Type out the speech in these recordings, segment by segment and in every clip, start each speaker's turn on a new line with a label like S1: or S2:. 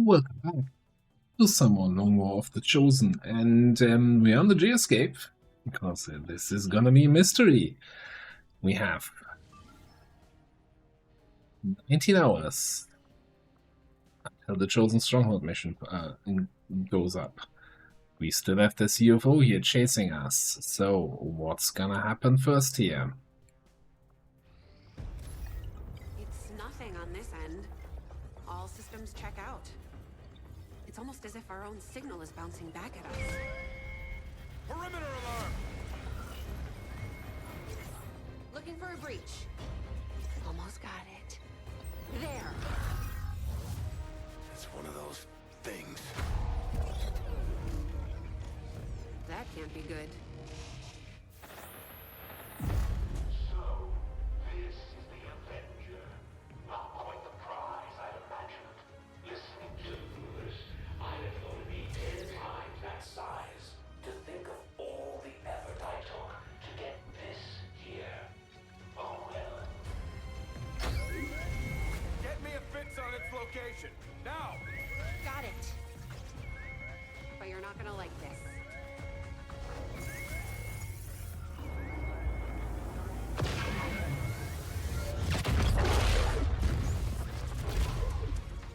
S1: Welcome back to some more Long War of the Chosen, and we're on the Geoscape, because this is gonna be a mystery. We have 19 hours until the Chosen Stronghold mission goes up. We still have this UFO here chasing us, so what's gonna happen first here?
S2: It's nothing on this end. All systems check out. It's almost as if our own signal is bouncing back at us.
S3: Perimeter alarm!
S2: Looking for a breach. Almost got it. There.
S3: It's one of those things.
S2: That can't be good.
S4: So, this is the Avenger. Not quite the prize I'd imagined. Listening to this, I'd have thought it'd be 10 times that size. To think of all the effort I took to get this here. Oh well.
S3: Get me a fix on its location. Now!
S2: Got it. But you're not gonna like this.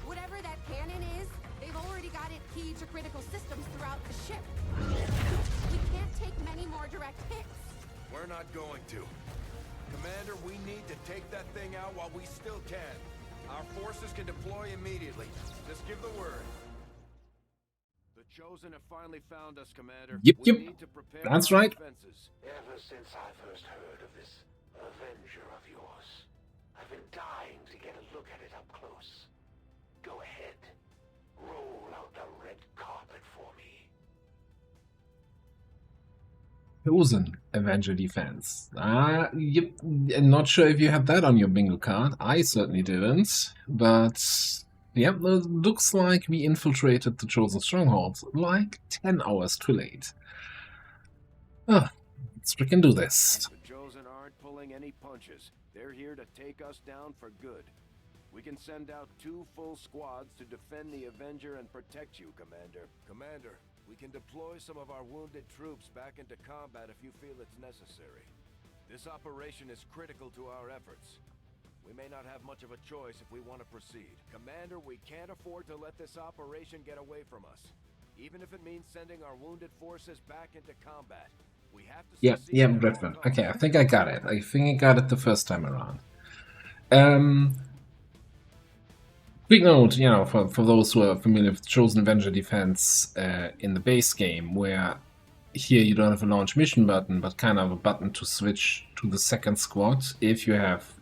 S2: Whatever that cannon is, they've already got it keyed to critical systems throughout the ship. We can't take many more direct hits.
S3: We're not going to. Commander, we need to take that thing out while we still can. Our forces can deploy immediately. Just give the word. The Chosen have finally found us, Commander.
S1: Yep.
S3: We need to prepare
S1: That's
S3: our
S1: right.
S3: defenses.
S4: Ever since I first heard of this Avenger of yours, I've been dying to get a look at it up close. Go ahead. Roll out the red carpet for me.
S1: Chosen Avenger Defense. Yep. I'm not sure if you had that on your bingo card. I certainly didn't. But, yep, it looks like we infiltrated the Chosen Stronghold like 10 hours too late. Oh, let's freaking do this.
S3: The Chosen aren't pulling any punches. They're here to take us down for good. We can send out 2 full squads to defend the Avenger and protect you, Commander. Commander, we can deploy some of our wounded troops back into combat if you feel it's necessary. This operation is critical to our efforts. We may not have much of a choice if we want to proceed. Commander, we can't afford to let this operation get away from us. Even if it means sending our wounded forces back into combat. We have to succeed
S1: Yeah,
S3: at all
S1: Redford.
S3: costs.
S1: Okay, I think I got it. I think I got it the first time around. Quick note, for those who are familiar with Chosen Avenger Defense in the base game, where here you don't have a launch mission button, but kind of a button to switch to the second squad. If you have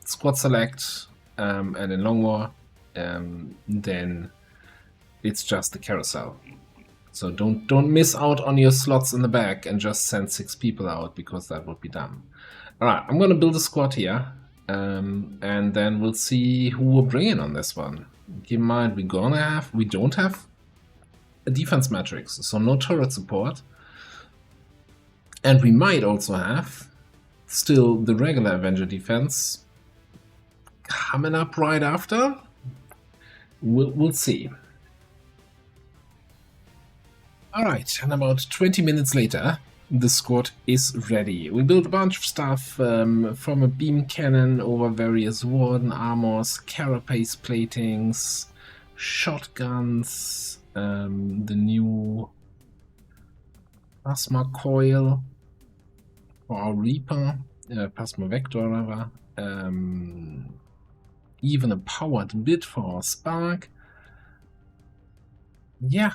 S1: squad select and in Long War, then it's just the carousel. So don't miss out on your slots in the back and just send 6 people out, because that would be dumb. Alright, I'm gonna build a squad here, and then we'll see who we're bringing on this one. Keep in mind, we don't have a defense matrix, so no turret support. And we might also have still the regular Avenger defense coming up right after. We'll see. Alright, and about 20 minutes later, the squad is ready. We built a bunch of stuff, from a beam cannon over various warden armors, carapace platings, shotguns, the new plasma coil for our Reaper, plasma vector rather, even a powered bit for our Spark. Yeah,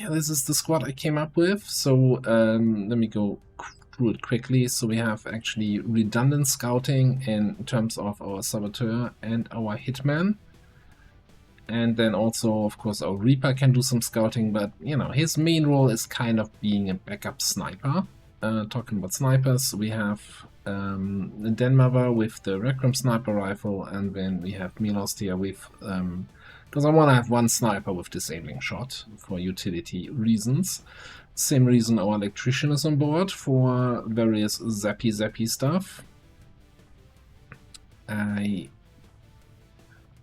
S1: this is the squad I came up with. So let me go through it quickly. So we have actually redundant scouting in terms of our Saboteur and our Hitman. And then also, of course, our Reaper can do some scouting, but, his main role is kind of being a backup sniper. Talking about snipers, we have Denmother with the Requiem sniper rifle, and then we have Milos here with... because I want to have one sniper with disabling shot for utility reasons. Same reason our electrician is on board for various zappy stuff. I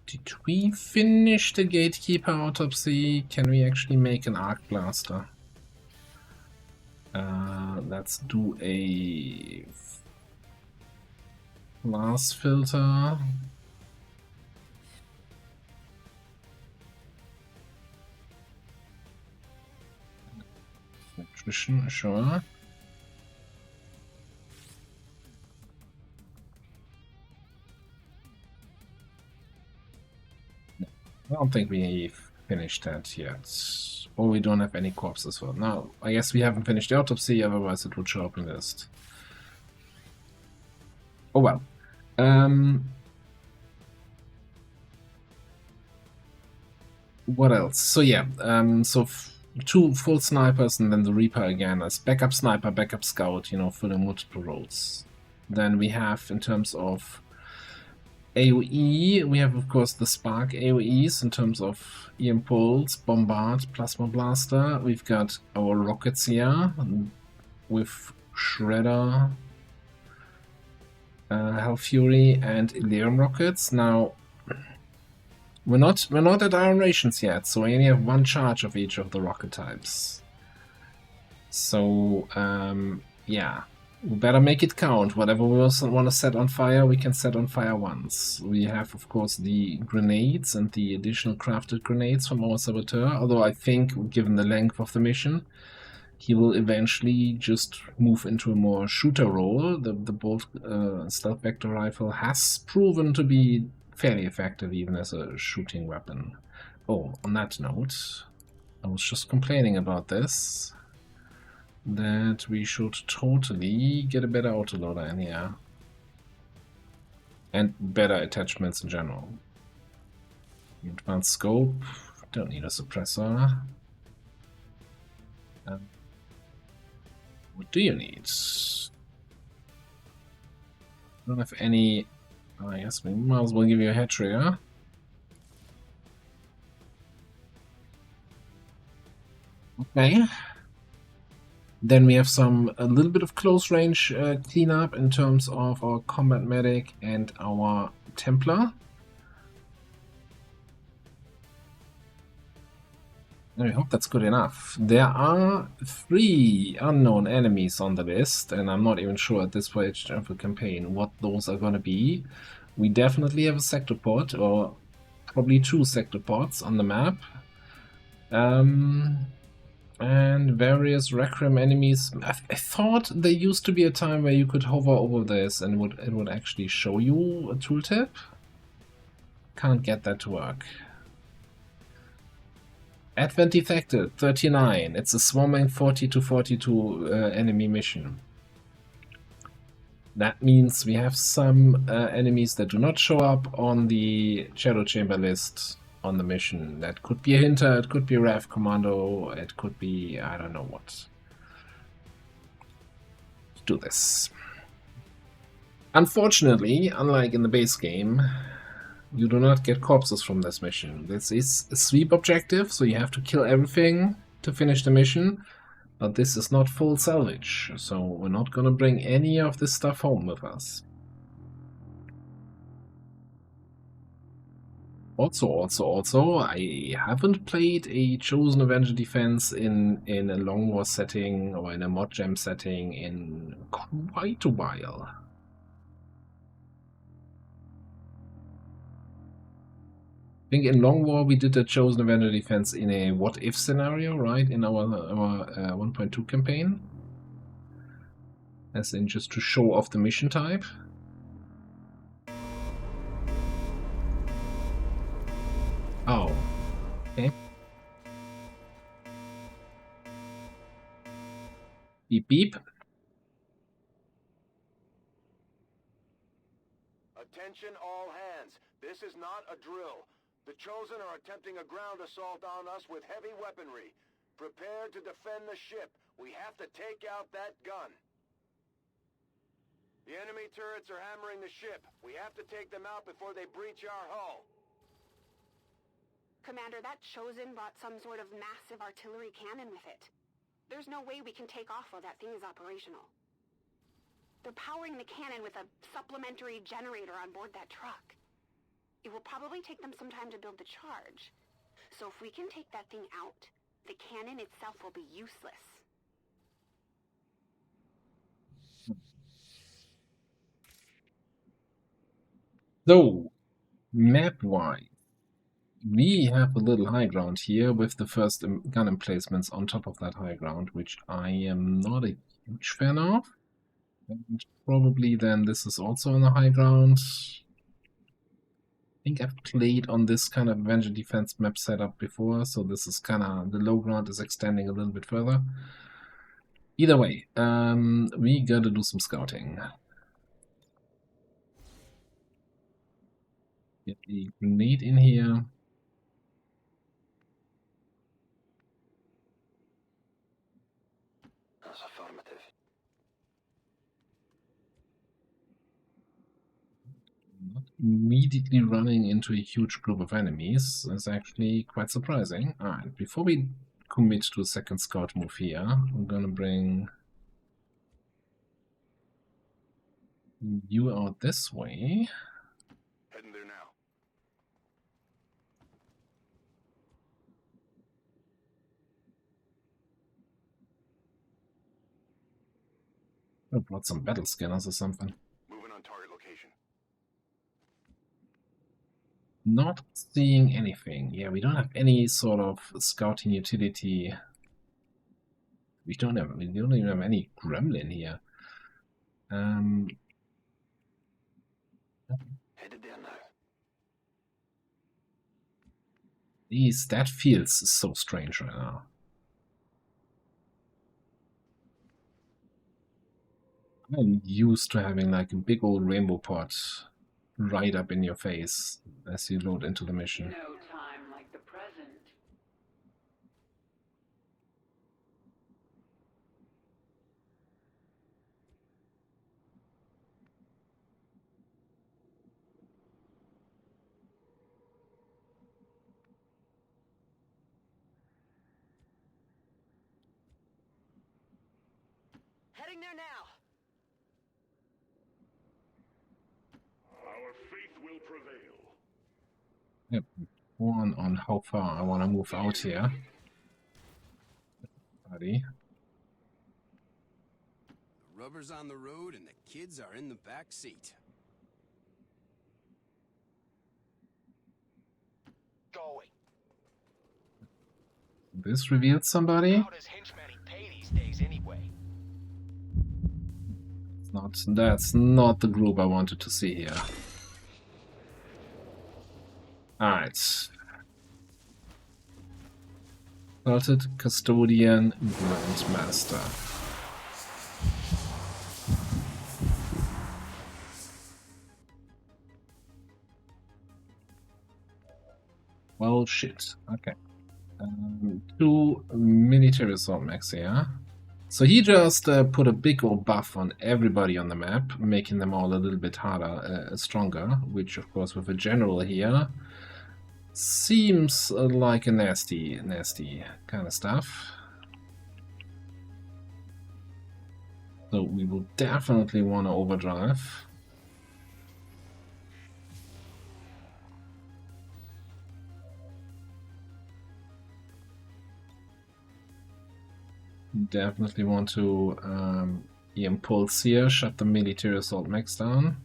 S1: Did we finish the Gatekeeper autopsy? Can we actually make an arc blaster? Let's do a glass filter. Nutrition, sure. I don't think we finished that yet. Or we don't have any corpses for it. No, I guess we haven't finished the autopsy, otherwise it would show up in the list. Oh well. What else? So yeah, so 2 full snipers and then the Reaper again as backup sniper, backup scout, you know, filling multiple roles. Then we have, in terms of AoE, we have of course the Spark AoEs in terms of EM Pulse, Bombard, Plasma Blaster. We've got our rockets here with Shredder, Hell Fury, and Elerium rockets. Now, we're not at Iron Rations yet, so we only have 1 charge of each of the rocket types. So yeah, we better make it count. Whatever we also want to set on fire, we can set on fire once. We have, of course, the grenades and the additional crafted grenades from our saboteur, although I think, given the length of the mission, he will eventually just move into a more shooter role. The bolt stealth vector rifle has proven to be fairly effective even as a shooting weapon. Oh, on that note, I was just complaining about this, that we should totally get a better autoloader in here. And better attachments in general. Advanced scope, don't need a suppressor. What do you need? Don't have any. I guess we might as well give you a head trigger. Okay. Then we have a little bit of close range cleanup in terms of our combat medic and our Templar. I hope that's good enough. There are 3 unknown enemies on the list, and I'm not even sure at this stage of the campaign what those are going to be. We definitely have a sector pod, or probably 2 sector pods on the map. And various Requiem enemies. I thought there used to be a time where you could hover over this and it would actually show you a tooltip. Can't get that to work. Advent detected, 39. It's a swarming 40 to 42 enemy mission. That means we have some enemies that do not show up on the Shadow Chamber list on the mission. That could be a Hinter, it could be a RAF Commando, it could be I don't know what. Let's do this. Unfortunately, unlike in the base game, you do not get corpses from this mission. This is a sweep objective, so you have to kill everything to finish the mission, but this is not full salvage, so we're not gonna bring any of this stuff home with us. Also, I haven't played a Chosen Avenger Defense in a Long War setting or in a Mod Gem setting in quite a while. I think in Long War we did a Chosen Avenger Defense in a what-if scenario, right? In our 1.2 campaign. As in just to show off the mission type. Oh. Okay. Beep beep.
S3: Attention all hands. This is not a drill. The Chosen are attempting a ground assault on us with heavy weaponry. Prepare to defend the ship. We have to take out that gun. The enemy turrets are hammering the ship. We have to take them out before they breach our hull.
S2: Commander, that Chosen brought some sort of massive artillery cannon with it. There's no way we can take off while that thing is operational. They're powering the cannon with a supplementary generator on board that truck. It will probably take them some time to build the charge. So if we can take that thing out, the cannon itself will be useless.
S1: So, map-wise, we have a little high ground here with the first gun emplacements on top of that high ground, which I am not a huge fan of. And probably then this is also on the high ground. I think I've played on this kind of Avenger defense map setup before, so this is kind of, the low ground is extending a little bit further. Either way, we gotta do some scouting. Get the grenade in here.
S3: That's affirmative.
S1: Not immediately running into a huge group of enemies is actually quite surprising. Alright, before we commit to a second scout move here, I'm gonna bring you out this way.
S3: Heading there now.
S1: I brought some battle scanners or something.
S3: Moving on target location.
S1: Not seeing anything. Yeah, we don't have any sort of scouting utility. We don't even have any gremlin here.
S3: Headed there now.
S1: That feels so strange right now. I'm used to having like a big old rainbow pot right up in your face as you load into the mission.
S5: No time like the present.
S2: Heading there now.
S4: Our faith will prevail.
S1: Yep. One on how far I want to move out here. Buddy.
S6: The rubber's on the road and the kids are in the back seat.
S7: Going.
S1: This revealed somebody.
S7: How does henchman pay these days anyway?
S1: That's not the group I wanted to see here. Alright. Salted Custodian Grandmaster. Well, shit. Okay. 2 military assault mechs here. So he just put a big old buff on everybody on the map, making them all a little bit harder, stronger, which of course with a general here seems like a nasty kind of stuff. So we will definitely want to overdrive. Definitely want to impulse here, shut the military assault mechs down.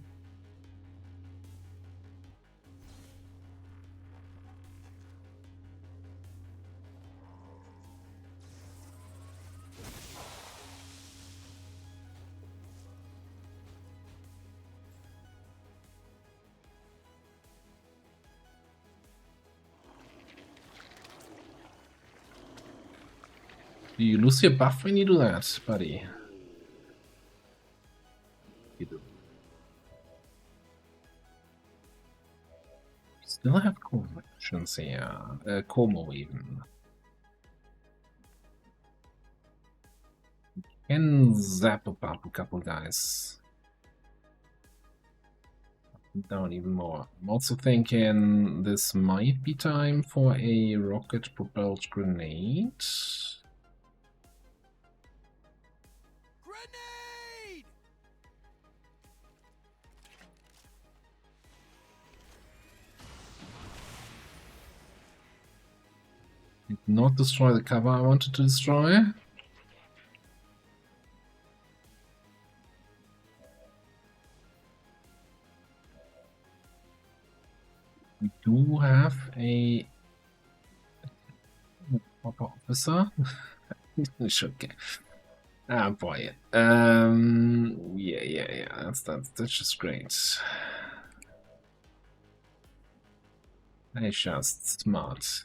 S1: Do you lose your buff when you do that, buddy? You do. Still have corrections here. Como even. Can zap up a couple guys. Down even more. I'm also thinking this might be time for a rocket-propelled grenade.
S6: Grenade!
S1: Did not destroy the cover I wanted to destroy. We do have a proper officer. Should get. Ah boy. Yeah. That's just great. That's just smart.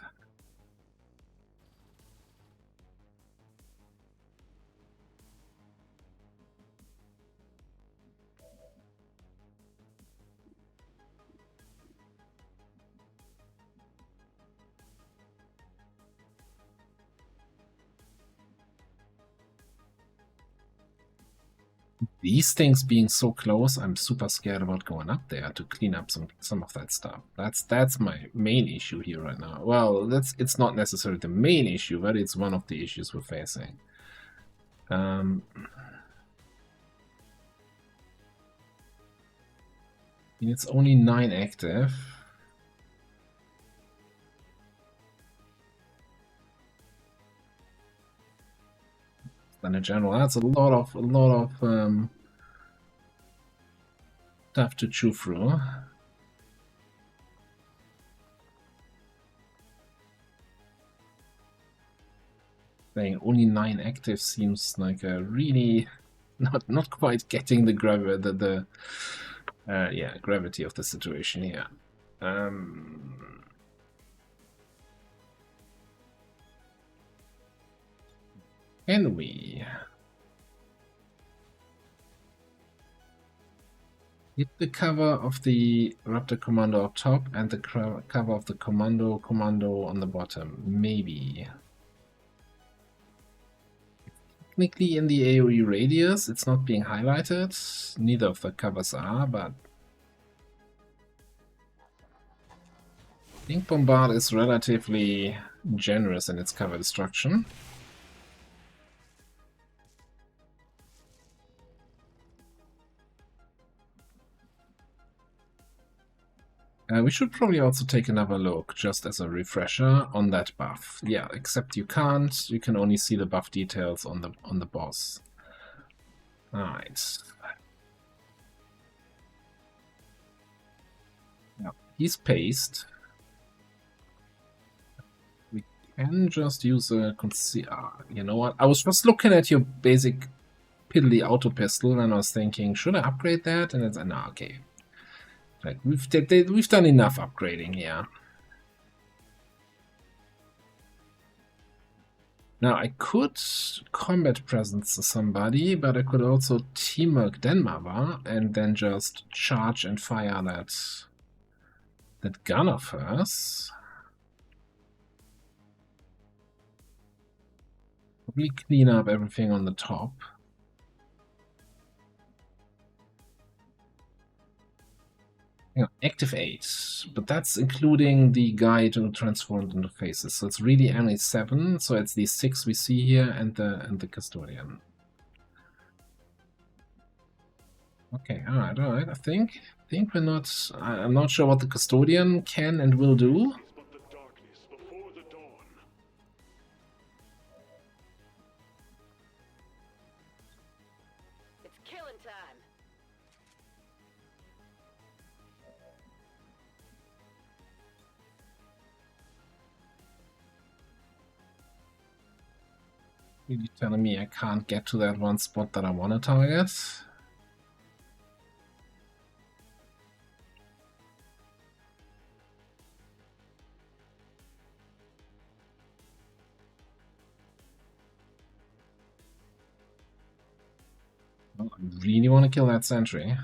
S1: These things being so close, I'm super scared about going up there to clean up some of that stuff. That's my main issue here right now. Well, it's not necessarily the main issue, but it's one of the issues we're facing. It's only 9 active. Then in general, that's a lot of stuff to chew through. Saying only 9 active seems like a really not quite getting the gravity of the situation here. Can we hit the cover of the Raptor Commando up top and the cover of the Commando on the bottom? Maybe. Technically in the AoE radius, it's not being highlighted. Neither of the covers are, but I think Bombard is relatively generous in its cover destruction. We should probably also take another look, just as a refresher, on that buff. Yeah, except you can't. You can only see the buff details on the boss. Alright. Yeah, he's paced. We can just use a conceal. You know what? I was just looking at your basic piddly auto pistol, and I was thinking, should I upgrade that? And it's no, okay. Like we've done enough upgrading here. Now I could combat presence to somebody, but I could also teamwork Denmava and then just charge and fire that gun of hers. Probably clean up everything on the top. Active 8, but that's including the guy to transform into faces. So it's really only 7. So it's these 6 we see here and the custodian. Okay, all right. I think we're not. I'm not sure what the custodian can and will do.
S5: It's killing time.
S1: You're telling me I can't get to that one spot that I want to target? Well, I really want to kill that sentry.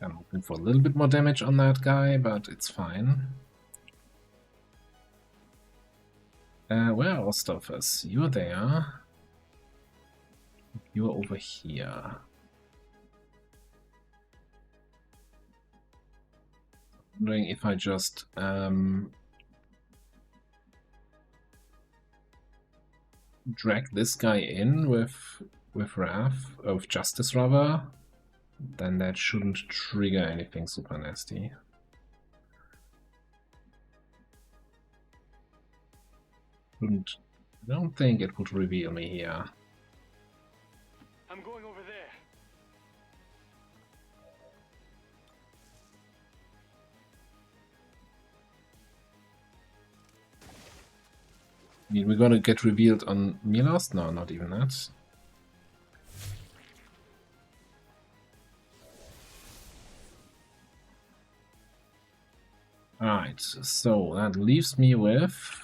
S1: I'm hoping for a little bit more damage on that guy, but it's fine. Where are Osthoffers? You're there. You're over here. I'm wondering if I just drag this guy in with Wrath, of Justice rather, then that shouldn't trigger anything super nasty. I don't think it would reveal me here.
S7: I'm going over there.
S1: I mean, we're gonna get revealed on Milos? No, not even that. Alright, so that leaves me with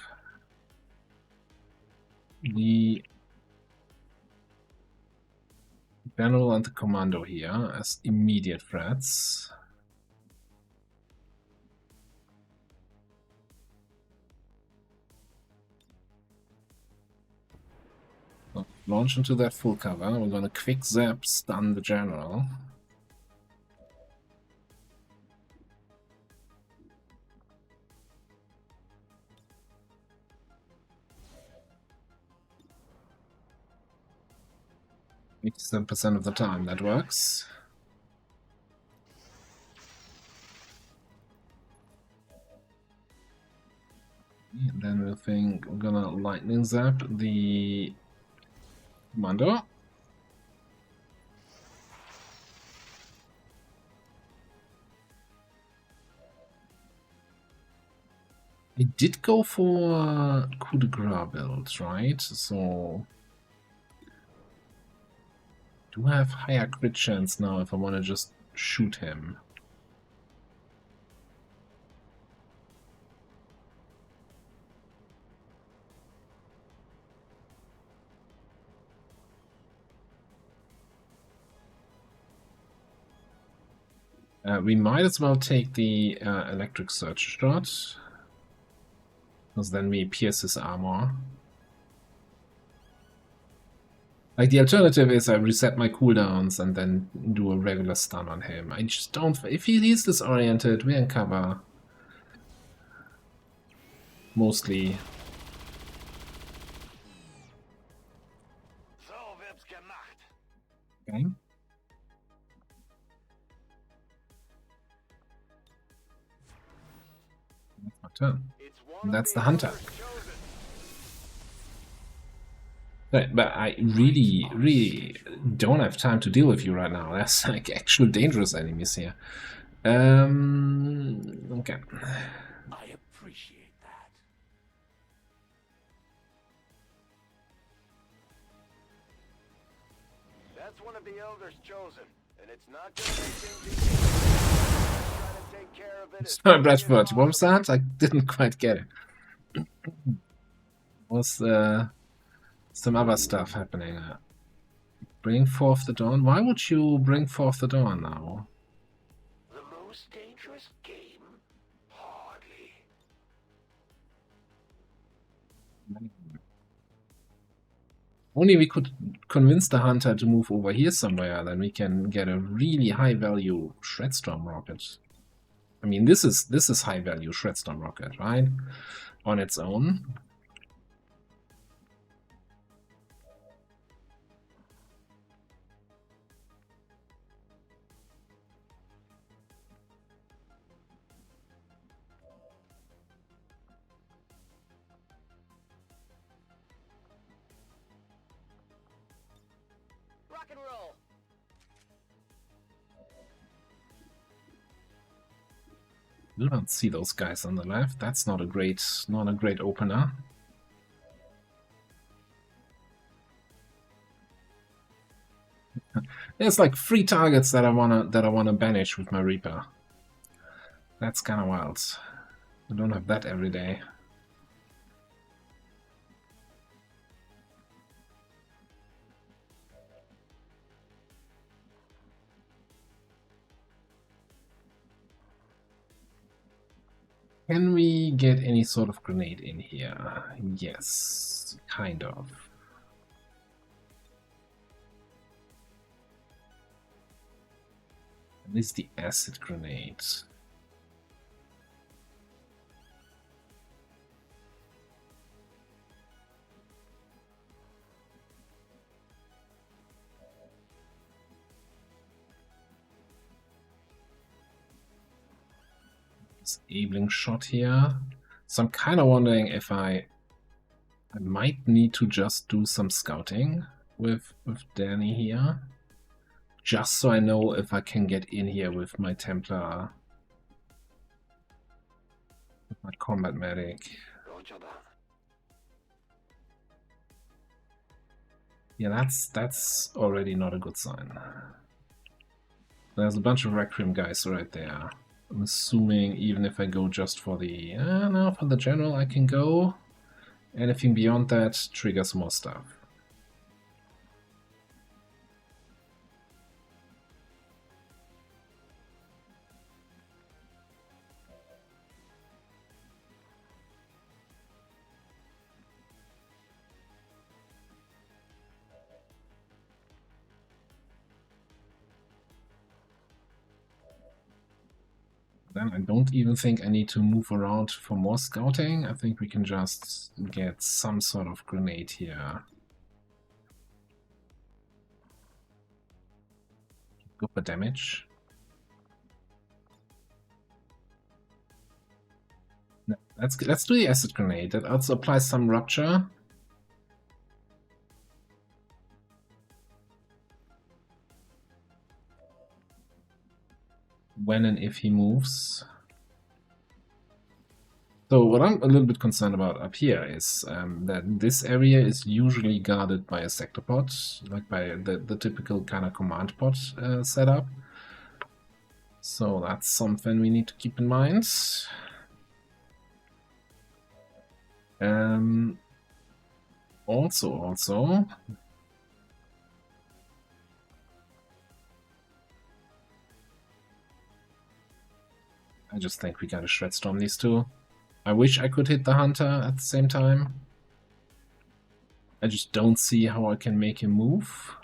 S1: the General and the Commando here as immediate threats. So launch into that full cover. We're gonna quick zap stun the General. %, of the time that works. And then we'll think we're gonna lightning zap the Commando. I did go for coup de grace build, right? So do have higher crit chance now if I want to just shoot him. We might as well take the electric surge shot, because then we pierce his armor. Like, the alternative is I reset my cooldowns and then do a regular stun on him. I just don't... If he's disoriented, we're in cover. Mostly.
S7: So wird's gemacht.
S1: Okay. That's my turn. And that's the Hunter. But I really don't have time to deal with you right now. There's like actual dangerous enemies here. Okay.
S4: I appreciate that.
S3: That's one of the elders chosen, and it's not gonna make things easy. Try to take care of it as
S1: Sorry,
S3: quickly as
S1: Bradford, what was
S3: possible.
S1: that? I didn't quite get it. Was some other stuff happening? Bring forth the dawn? Why would you bring forth the dawn now?
S4: The most dangerous game? Hardly.
S1: Only we could convince the Hunter to move over here somewhere, then we can get a really high value Shredstorm rocket. I mean, this is high value Shredstorm rocket, right? On its own.
S7: Rock and roll.
S1: You don't see those guys on the left. That's not a great opener. There's like 3 targets that I wanna banish with my Reaper. That's kind of wild. I don't have that every day. Can we get any sort of grenade in here? Yes, kind of. At least the acid grenade. Disabling shot here. So I'm kind of wondering if I might need to just do some scouting with Danny here. Just so I know if I can get in here with my Templar, with my combat medic. Yeah, that's already not a good sign. There's a bunch of Requiem guys right there. I'm assuming even if I go just for the... no, for the general I can go. Anything beyond that triggers more stuff. Then I don't even think I need to move around for more scouting. I think we can just get some sort of grenade here. Go for damage. No, let's do the acid grenade. That also applies some rupture. When and if he moves. So what I'm a little bit concerned about up here is that this area is usually guarded by a sector pod, like by the typical kind of command pod setup. So that's something we need to keep in mind. Also, I just think we gotta shred storm these two. I wish I could hit the hunter at the same time. I just don't see how I can make him move.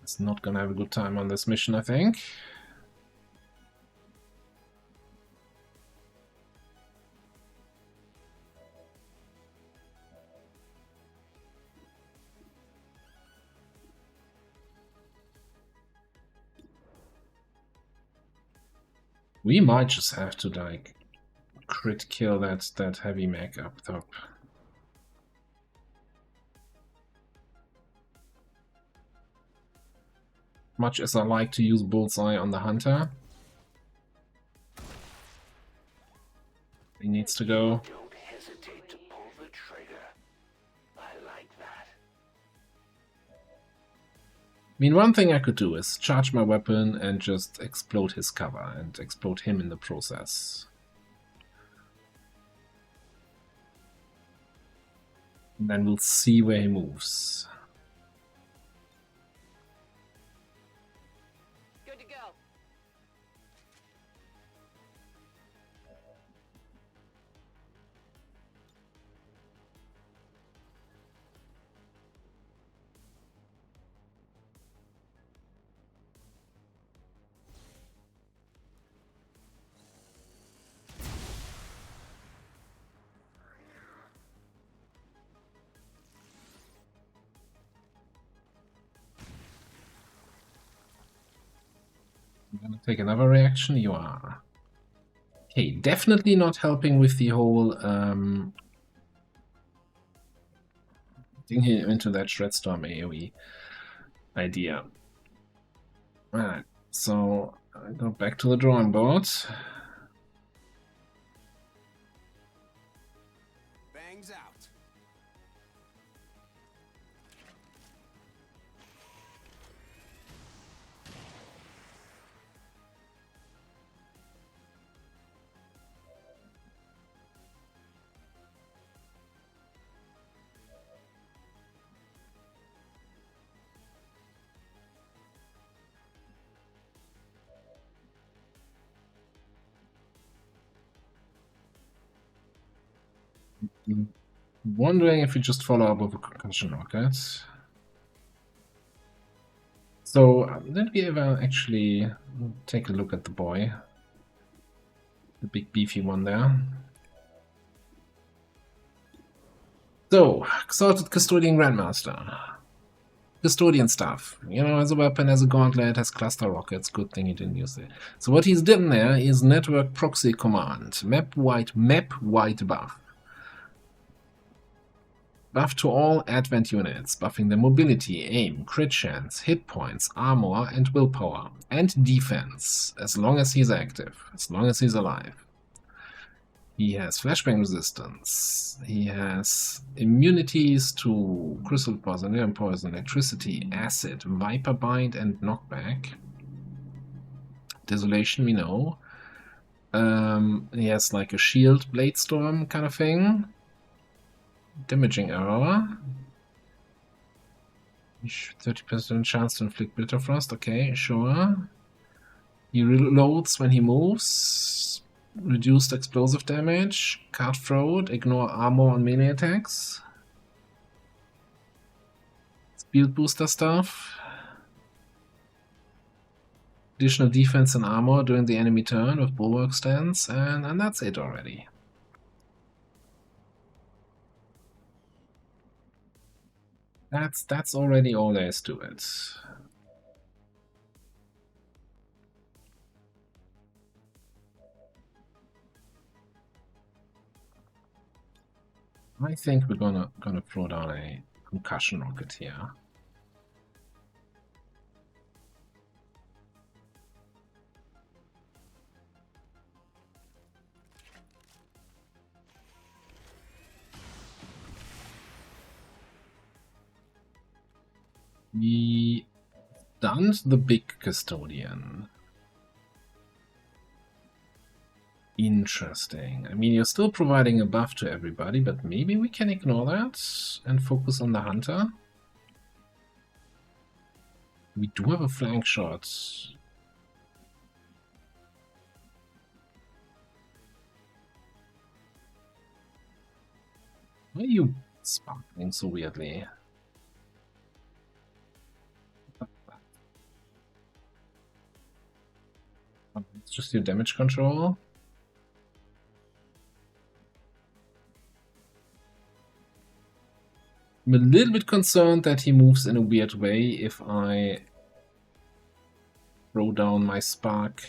S1: It's not gonna have a good time on this mission, I think. We might just have to like crit kill that heavy mech up top. Much as I like to use bullseye on the hunter, he needs to go.
S4: Don't hesitate to pull the trigger. I like that.
S1: I mean, one thing I could do is charge my weapon and just explode his cover and explode him in the process. And then we'll see where he moves.
S2: Good to go.
S1: I'm gonna take another reaction. You are. Okay, definitely not helping with the whole getting him into that Shredstorm AoE idea. Alright, so I go back to the drawing board.
S6: Bangs out.
S1: Wondering if we just follow up with a concussion rocket. So did we ever actually take a look at the boy? The big beefy one there. So, Exalted Custodian Grandmaster. Custodian stuff. You know, as a weapon, as a gauntlet, has cluster rockets. Good thing he didn't use it. So what he's done there is network proxy command. Map wide buff. Buff to all advent units, buffing their mobility, aim, crit chance, hit points, armor, and willpower. And defense, as long as he's active, as long as he's alive. He has flashbang resistance. He has immunities to crystal poison, electricity, acid, viper bind, and knockback. Desolation, we know. He has like a shield blade storm kind of thing. Damaging error. 30% chance to inflict bitter frost. Okay, sure. He reloads when he moves. Reduced explosive damage, card fraud, ignore armor on melee attacks. Speed booster stuff. Additional defense and armor during the enemy turn with bulwark stance, and that's it already. That's already all there is to it. I think we're gonna throw down a concussion rocket here. We stunned the big custodian. Interesting. I mean, you're still providing a buff to everybody, but maybe we can ignore that and focus on the hunter. We do have a flank shot. Why are you sparkling so weirdly? It's just your damage control. I'm a little bit concerned that he moves in a weird way if I throw down my spark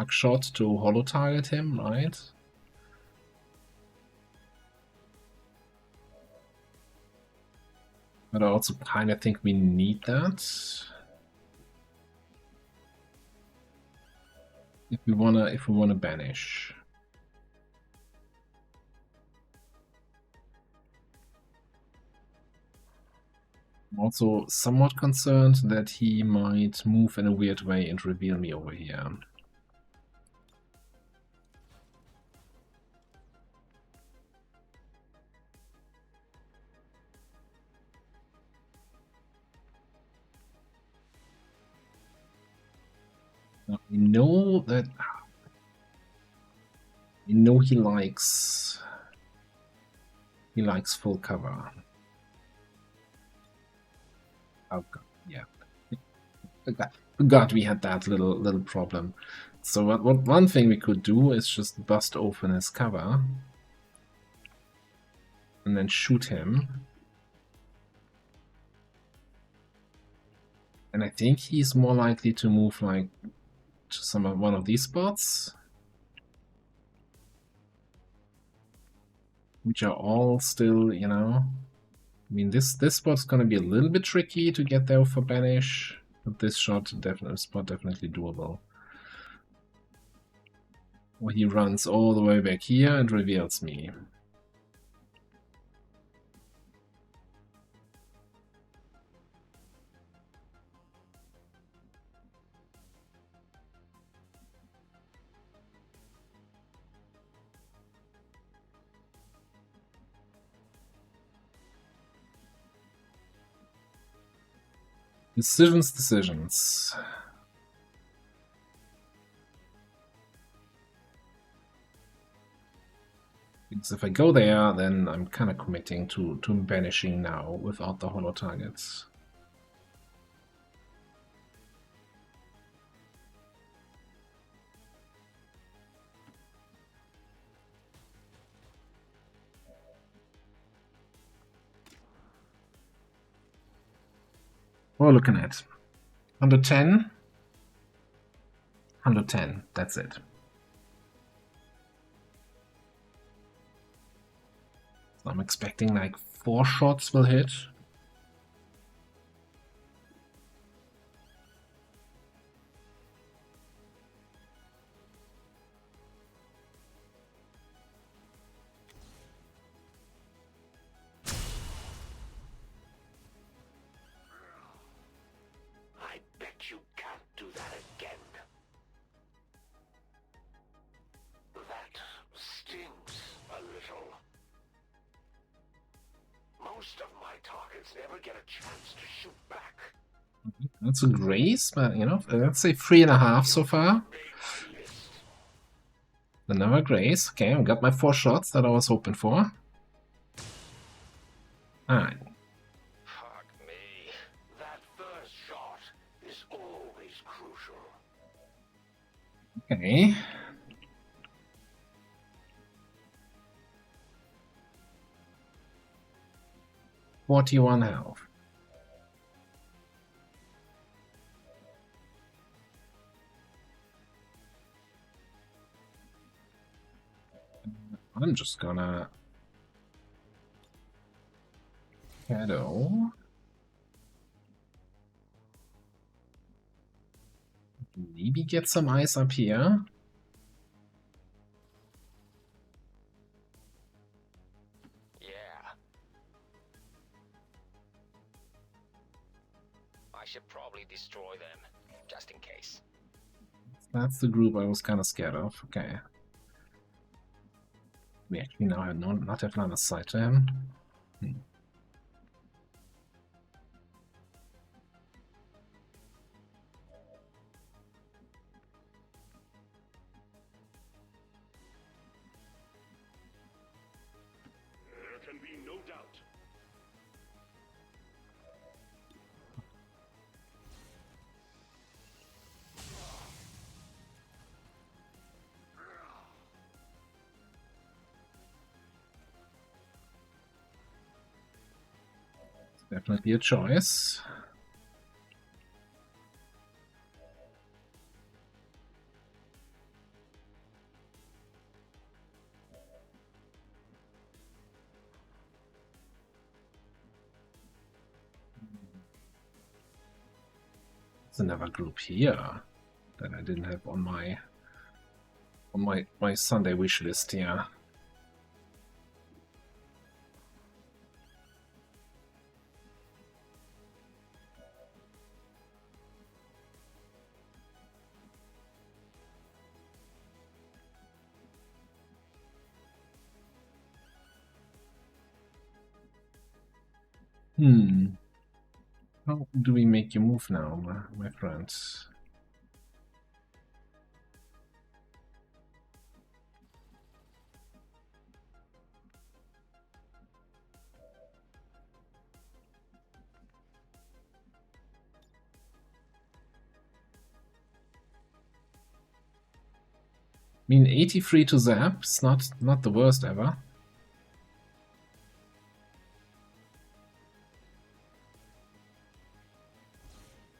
S1: shot to holo target him, right? But I also kind of think we need that if we wanna banish. I'm also somewhat concerned that he might move in a weird way and reveal me over here. Now, we know that he likes full cover. Oh god, yeah. Forgot we had that little problem. So what one thing we could do is just bust open his cover and then shoot him. And I think he's more likely to move like to one of these spots, which are all still, you know. I mean, this spot's gonna be a little bit tricky to get there for banish, but this spot definitely doable. Or he runs all the way back here and reveals me. Decisions. Because if I go there, then I'm kind of committing to banishing now without the holo targets. What are we looking at? 110? 110, that's it. So I'm expecting like 4 shots will hit.
S4: I bet you can't do that again. That stings a little. Most of my targets never get a chance to shoot back.
S1: That's a grace, but you know, let's say 3.5 so far. Another grace. Okay, I got my 4 shots that I was hoping for. Alright.
S4: Fuck me. That first shot is always crucial.
S1: Okay. .41 health. I'm just gonna shadow. Maybe get some ice up here.
S8: Yeah. I should probably destroy them, just in case.
S1: That's the group I was kind of scared of. Okay. We actually now have not have line of sight to him.
S7: There can be no doubt.
S1: Definitely a choice. There's another group here that I didn't have on my Sunday wish list here. How do we make you move now, my friends? I mean, 83 to zap, it's not the worst ever.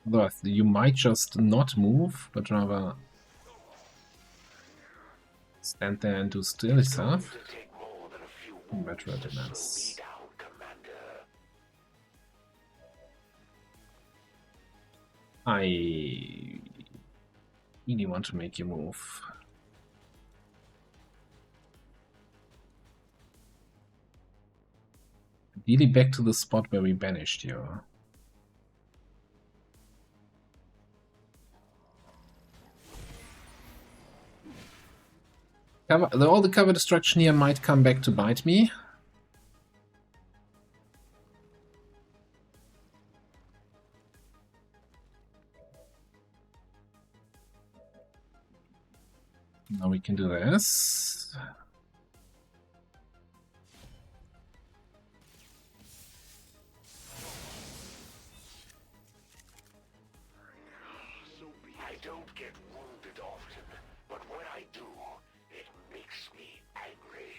S1: Otherwise, you might just not move, but rather stand there and do still stuff. Combat readiness. I really want to make you move. Ideally back to the spot where we banished you. All the cover destruction here might come back to bite me. Now we can do this.
S4: I don't get wounded often, but when I do, it makes me angry.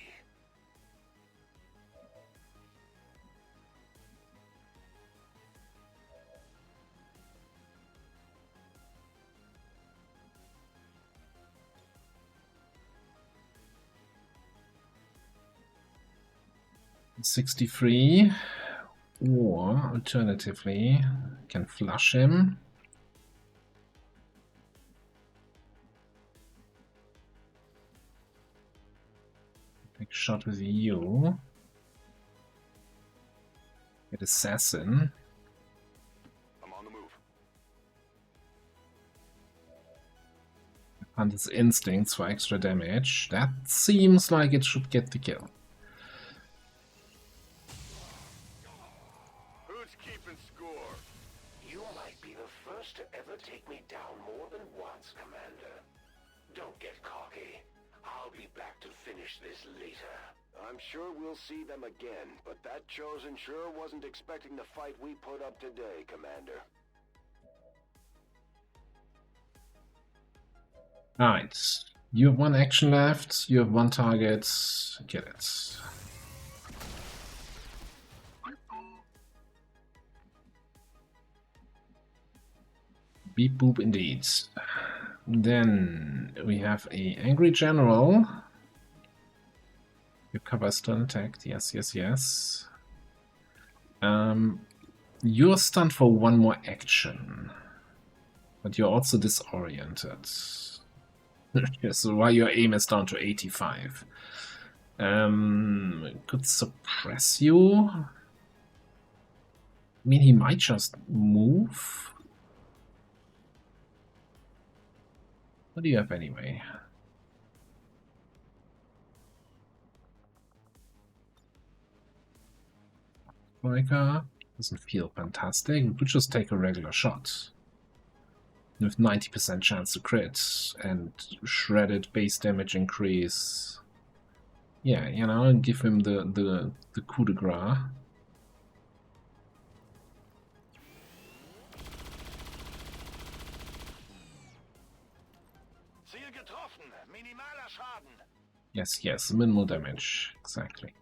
S1: 63, or alternatively, can flush him. Big shot with you. Get assassin.
S3: I'm on the move.
S1: Hunt his instincts for extra damage. That seems like it should get the kill.
S3: Who's keeping score?
S4: You might be the first to ever take me down more than once, Commander. Don't get cocky. I'll be back to finish this later.
S3: I'm sure we'll see them again, but that Chosen sure wasn't expecting the fight we put up today, Commander.
S1: Alright. You have one action left, you have one target. Get it. Beep boop indeed. Then we have a angry general. Your cover is still intact. Yes, yes, yes. You're stunned for one more action, but you're also disoriented. So while your aim is down to 85. Could suppress you. I mean, he might just move. What do you have anyway? Striker doesn't feel fantastic. We could just take a regular shot with 90% chance to crit and shredded base damage increase. Yeah, you know, and give him the coup de grace.
S4: Ziel getroffen. Minimaler Schaden.
S1: Yes, yes, minimal damage. Exactly.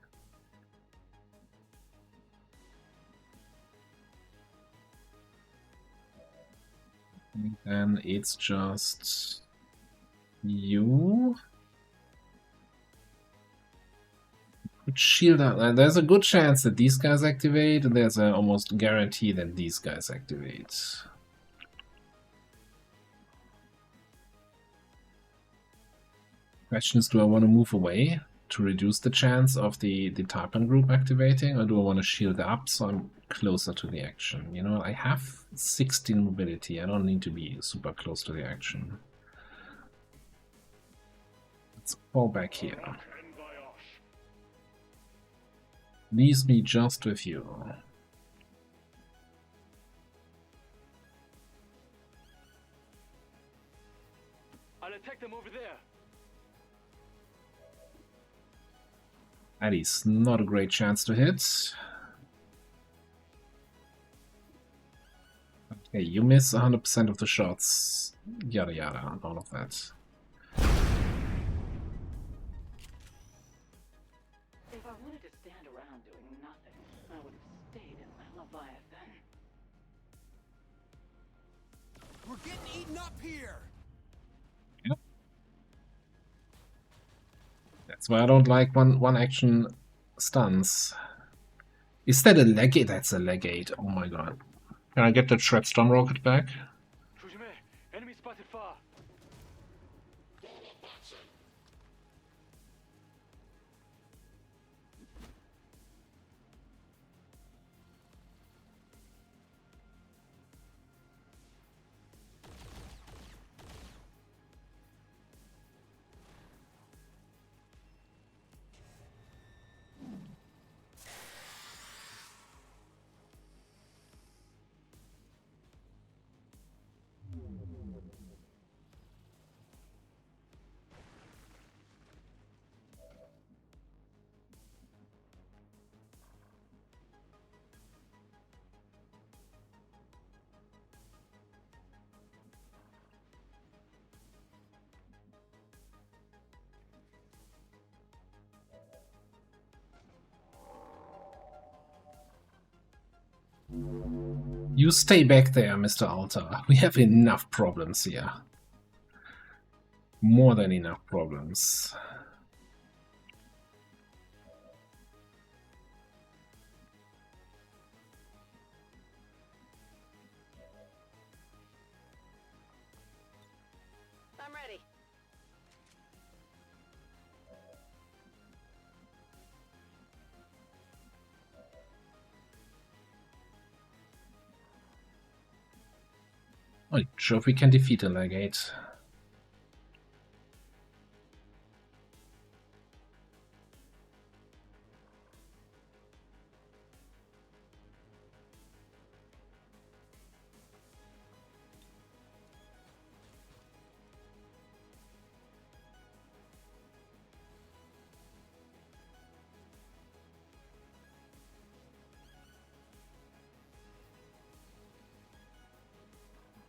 S1: And then it's just you. Could shield out. There's a good chance that these guys activate, and there's an almost guarantee that these guys activate. Question is, do I want to move away to reduce the chance of the Tarpan group activating, or do I want to shield up so I'm closer to the action? You know, I have 16 mobility. I don't need to be super close to the action. Let's fall back here. Leaves me just with you.
S9: I'll attack them over there.
S1: That is not a great chance to hit. Okay, you miss 100% of the shots. Yada yada, all of that.
S5: If I wanted to stand around doing nothing, I would have stayed in my Leviathan.
S6: We're getting eaten up here.
S1: Yep. That's why I don't like one action stuns. Is that a Legate? That's a Legate. Oh my god. Can I get the Trap Storm Rocket back?
S9: Enemy spotted far.
S1: You stay back there, Mr. Altar. We have enough problems here. More than enough problems. Oh, sure, if we can defeat the Legate.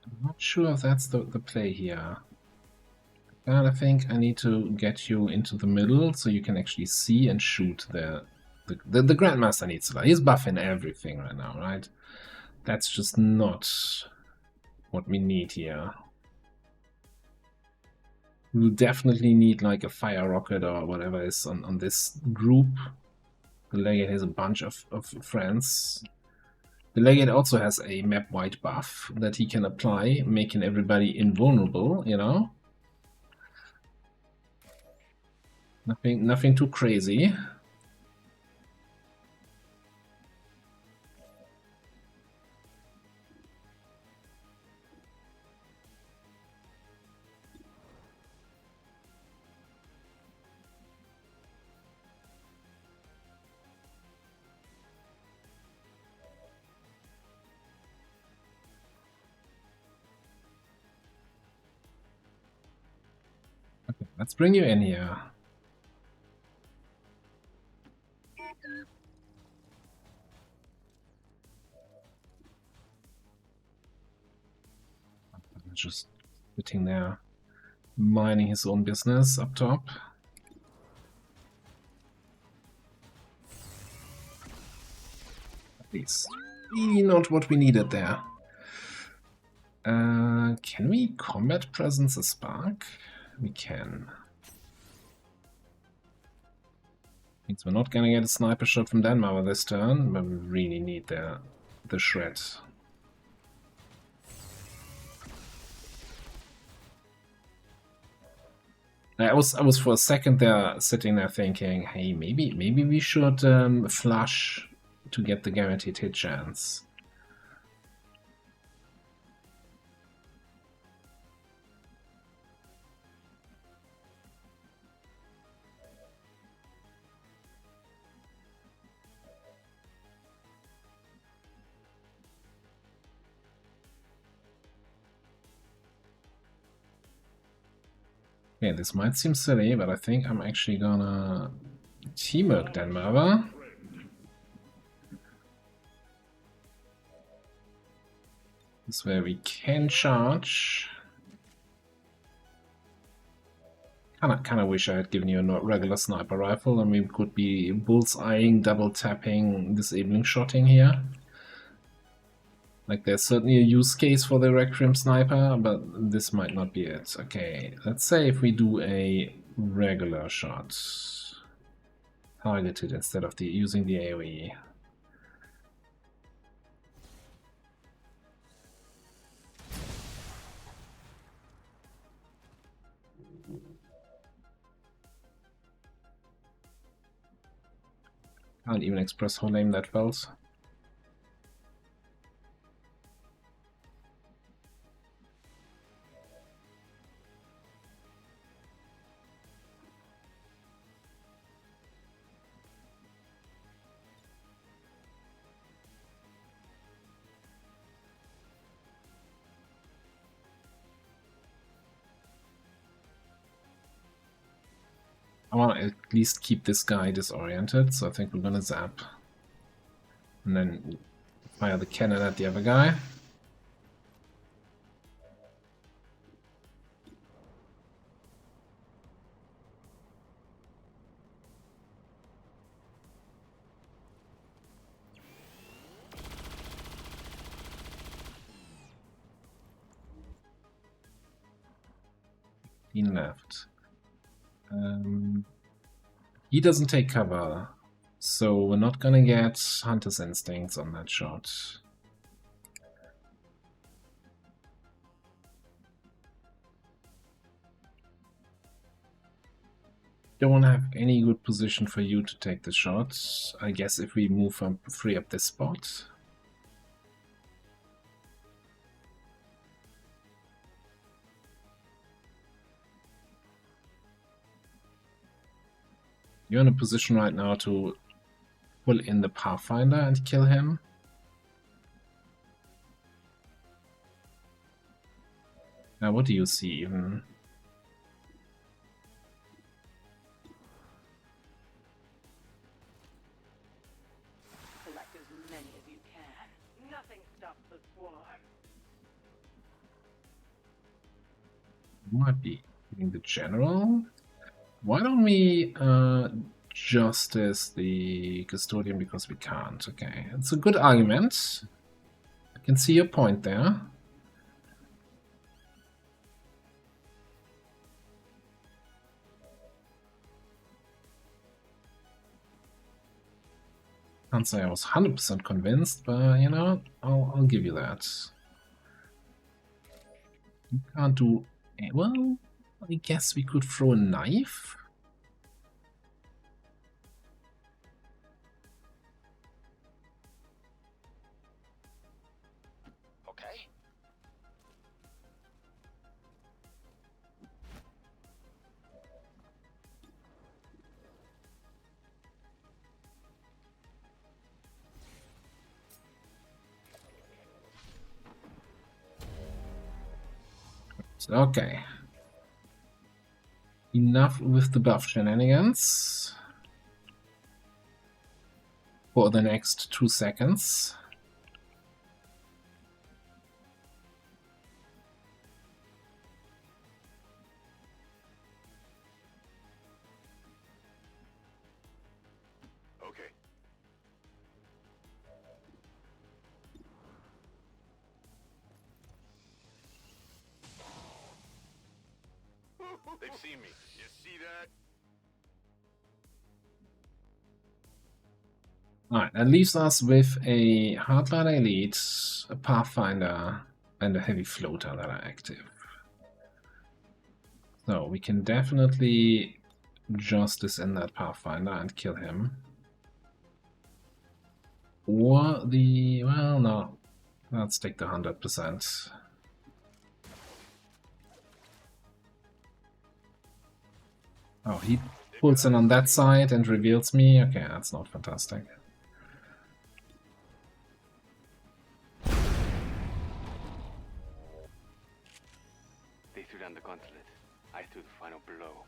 S1: I'm not sure if that's the play here. But I think I need to get you into the middle so you can actually see and shoot the Grandmaster needs to. He's buffing everything right now, right? That's just not what we need here. We'll definitely need like a fire rocket or whatever is on this group. The Legate has a bunch of friends. The Legate also has a map-wide buff that he can apply, making everybody invulnerable, you know? Nothing too crazy. Okay, let's bring you in here. Just sitting there, minding his own business up top. At least really not what we needed there. Can we combat presence a spark? We can. Means we're not gonna get a sniper shot from DerAva this turn, but we really need the shred. I was for a second there sitting there thinking, hey, maybe we should flush to get the guaranteed hit chance. Okay, this might seem silly, but I think I'm actually gonna teamwork DerAva. This way we can charge. Kinda wish I had given you a regular sniper rifle and we could be bullseyeing, double tapping, disabling shotting here. Like, there's certainly a use case for the Requiem sniper, but this might not be it. Okay, let's say if we do a regular shot, targeted instead of using the AoE. Can't even express how lame that felt. I want to at least keep this guy disoriented, so I think we're gonna zap. And then fire the cannon at the other guy. Left. He doesn't take cover, so we're not gonna get Hunter's Instincts on that shot. Don't want to have any good position for you to take the shot. I guess if we move up, free up this spot. You're in a position right now to pull in the Pathfinder and kill him. Now, what do you see even?
S5: Collect as many as you can. Nothing stops the swarm.
S1: Might be hitting the general. Why don't we justice the custodian because we can't? Okay, it's a good argument. I can see your point there. Can't say I was 100% convinced, but you know, I'll give you that. You can't do. Well, I guess we could throw a knife.
S8: Okay.
S1: Okay. Enough with the buff shenanigans. For the next 2 seconds.
S3: Okay. They've seen me. You see that?
S1: Alright, that leaves us with a Hardliner Elite, a Pathfinder, and a Heavy Floater that are active. So we can definitely justice in that Pathfinder and kill him. Or the... well, no. Let's take the 100%. Oh, he pulls in on that side and reveals me? Okay, that's not fantastic.
S9: They threw down the gauntlet. I threw the final blow.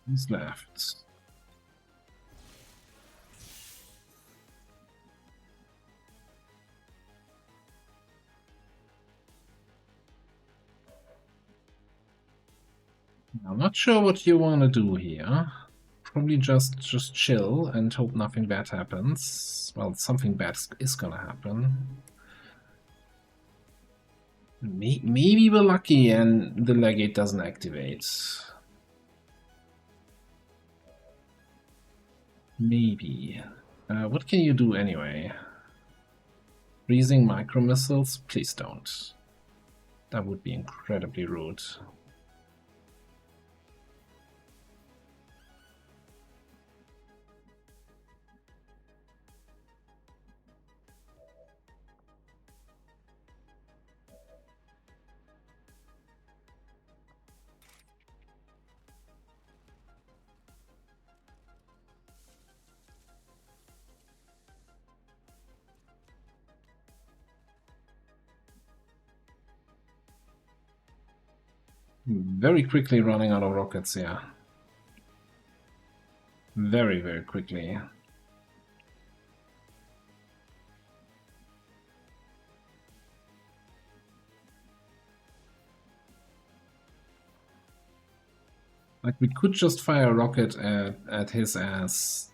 S1: Who's left? I'm not sure what you want to do here. Probably just chill and hope nothing bad happens. Well, something bad is gonna happen. Maybe we're lucky and the Legate doesn't activate. Maybe. What can you do anyway? Freezing micro missiles? Please don't. That would be incredibly rude. Very quickly running out of rockets here. Very, very quickly. Like, we could just fire a rocket at his ass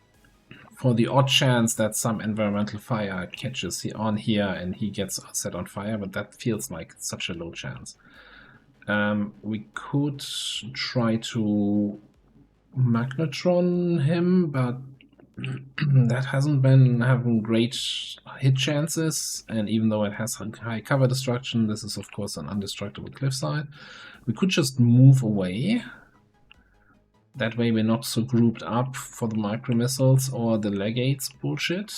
S1: for the odd chance that some environmental fire catches on here and he gets set on fire, but that feels like such a low chance. We could try to magnetron him, but that hasn't been having great hit chances, and even though it has high cover destruction, this is of course an undestructible cliffside. We could just move away. That way we're not so grouped up for the micro missiles or the Legates bullshit.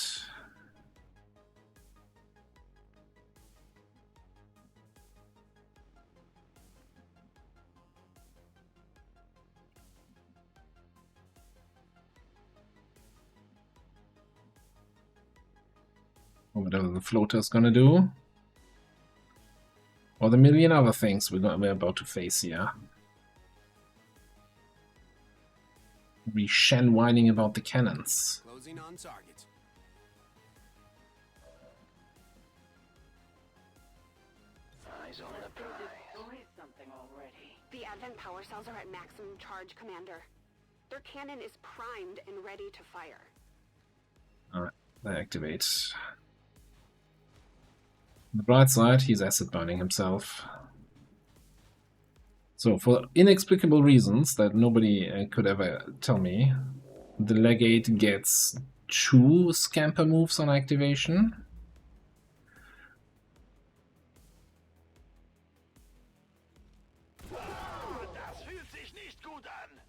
S1: Or whatever the floater is gonna do. Or the million other things we're about to face here. Be Shen whining about the cannons.
S6: Closing on target.
S5: Eyes on the prize. Destroy something already.
S2: The Advent power cells are at maximum charge, Commander. Their cannon is primed and ready to fire.
S1: Alright, they activate. On the bright side, he's acid burning himself. So, for inexplicable reasons that nobody could ever tell me, the Legate gets 2 scamper moves on activation.
S4: Das fühlt sich nicht gut an.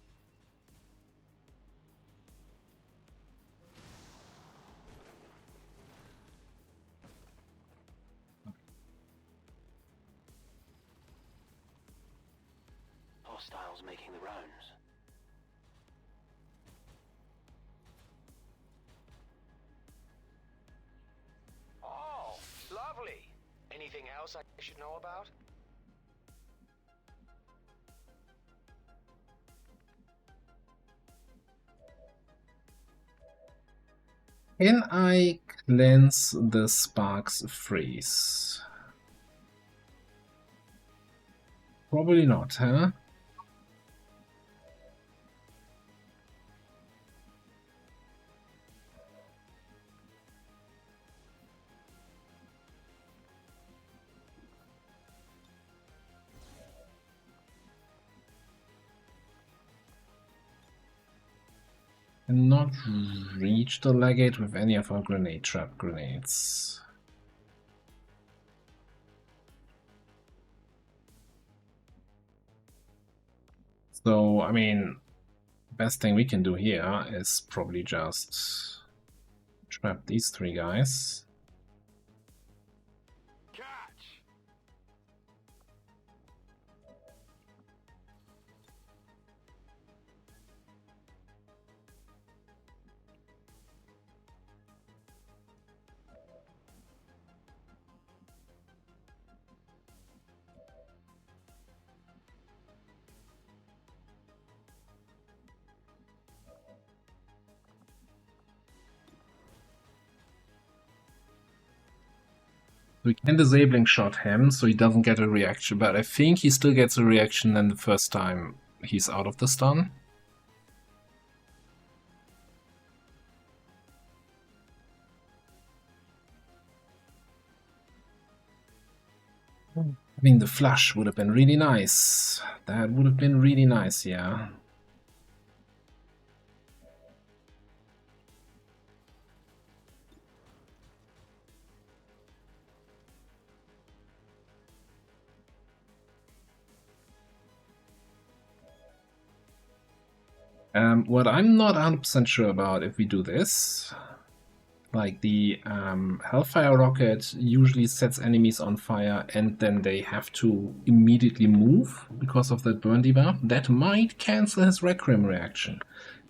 S8: Hostiles making the rounds. Oh, lovely. Anything else I should know about?
S1: Can I cleanse the Sparks Freeze? Probably not, huh? Cannot reach the Legate with any of our grenade trap grenades. So, I mean, best thing we can do here is probably just trap these 3 guys.
S4: Catch.
S1: We can disabling shot him so he doesn't get a reaction, but I think he still gets a reaction than the first time he's out of the stun. I mean, the flush would have been really nice. That would have been really nice, yeah. What I'm not 100% sure about if we do this, like the Hellfire Rocket usually sets enemies on fire and then they have to immediately move because of that burn debuff. That might cancel his Requiem reaction.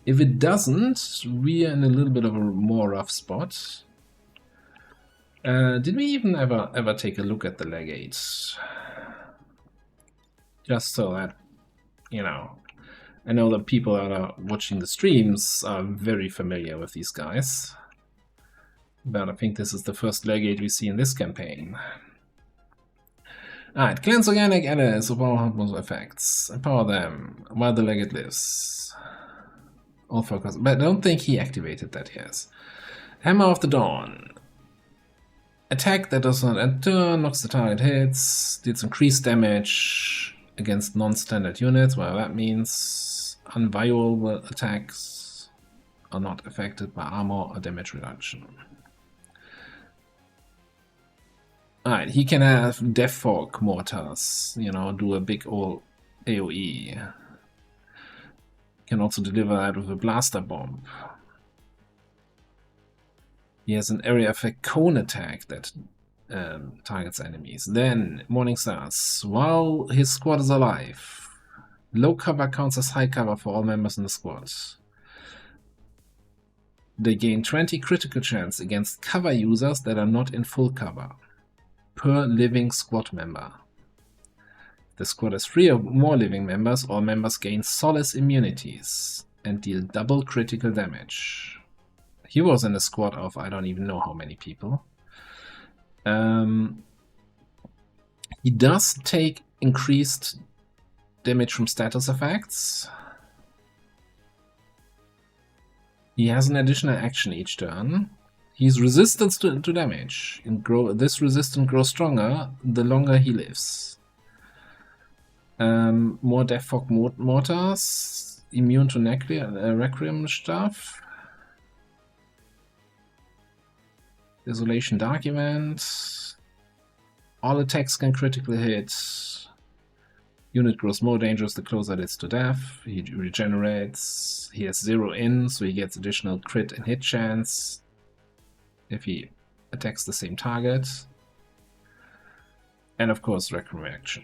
S1: If it doesn't, we are in a little bit of a more rough spot. Did we even ever take a look at the Legate? Just so that, you know, I know that people that are watching the streams are very familiar with these guys. But I think this is the first Legate we see in this campaign. Alright, cleanse organic allies of all harmful effects. Empower them while the Legate lives. All focus. But I don't think he activated that, yes. Hammer of the Dawn. Attack that does not end turn, knocks the target hits, deals increased damage against non-standard units, well that means unviable attacks are not affected by armor or damage reduction. Alright, he can have Death Fog mortars, you know, do a big old AoE. Can also deliver that with a blaster bomb. He has an area effect cone attack that targets enemies. Then, Morning Stars. While his squad is alive, low cover counts as high cover for all members in the squad. They gain 20 critical chance against cover users that are not in full cover per living squad member. If the squad has 3 or more living members, all members gain solace immunities and deal double critical damage. He was in a squad of I don't even know how many people. He does take increased damage from status effects. He has an additional action each turn. He's resistance to damage. This resistance grows stronger the longer he lives. More Death Fog Mortars. Immune to Requiem stuff. Desolation Dark Event. All attacks can critically hit. Unit grows more dangerous the closer it is to death. He regenerates. He has 0 in, so he gets additional crit and hit chance if he attacks the same target. And of course, Requiem Reaction.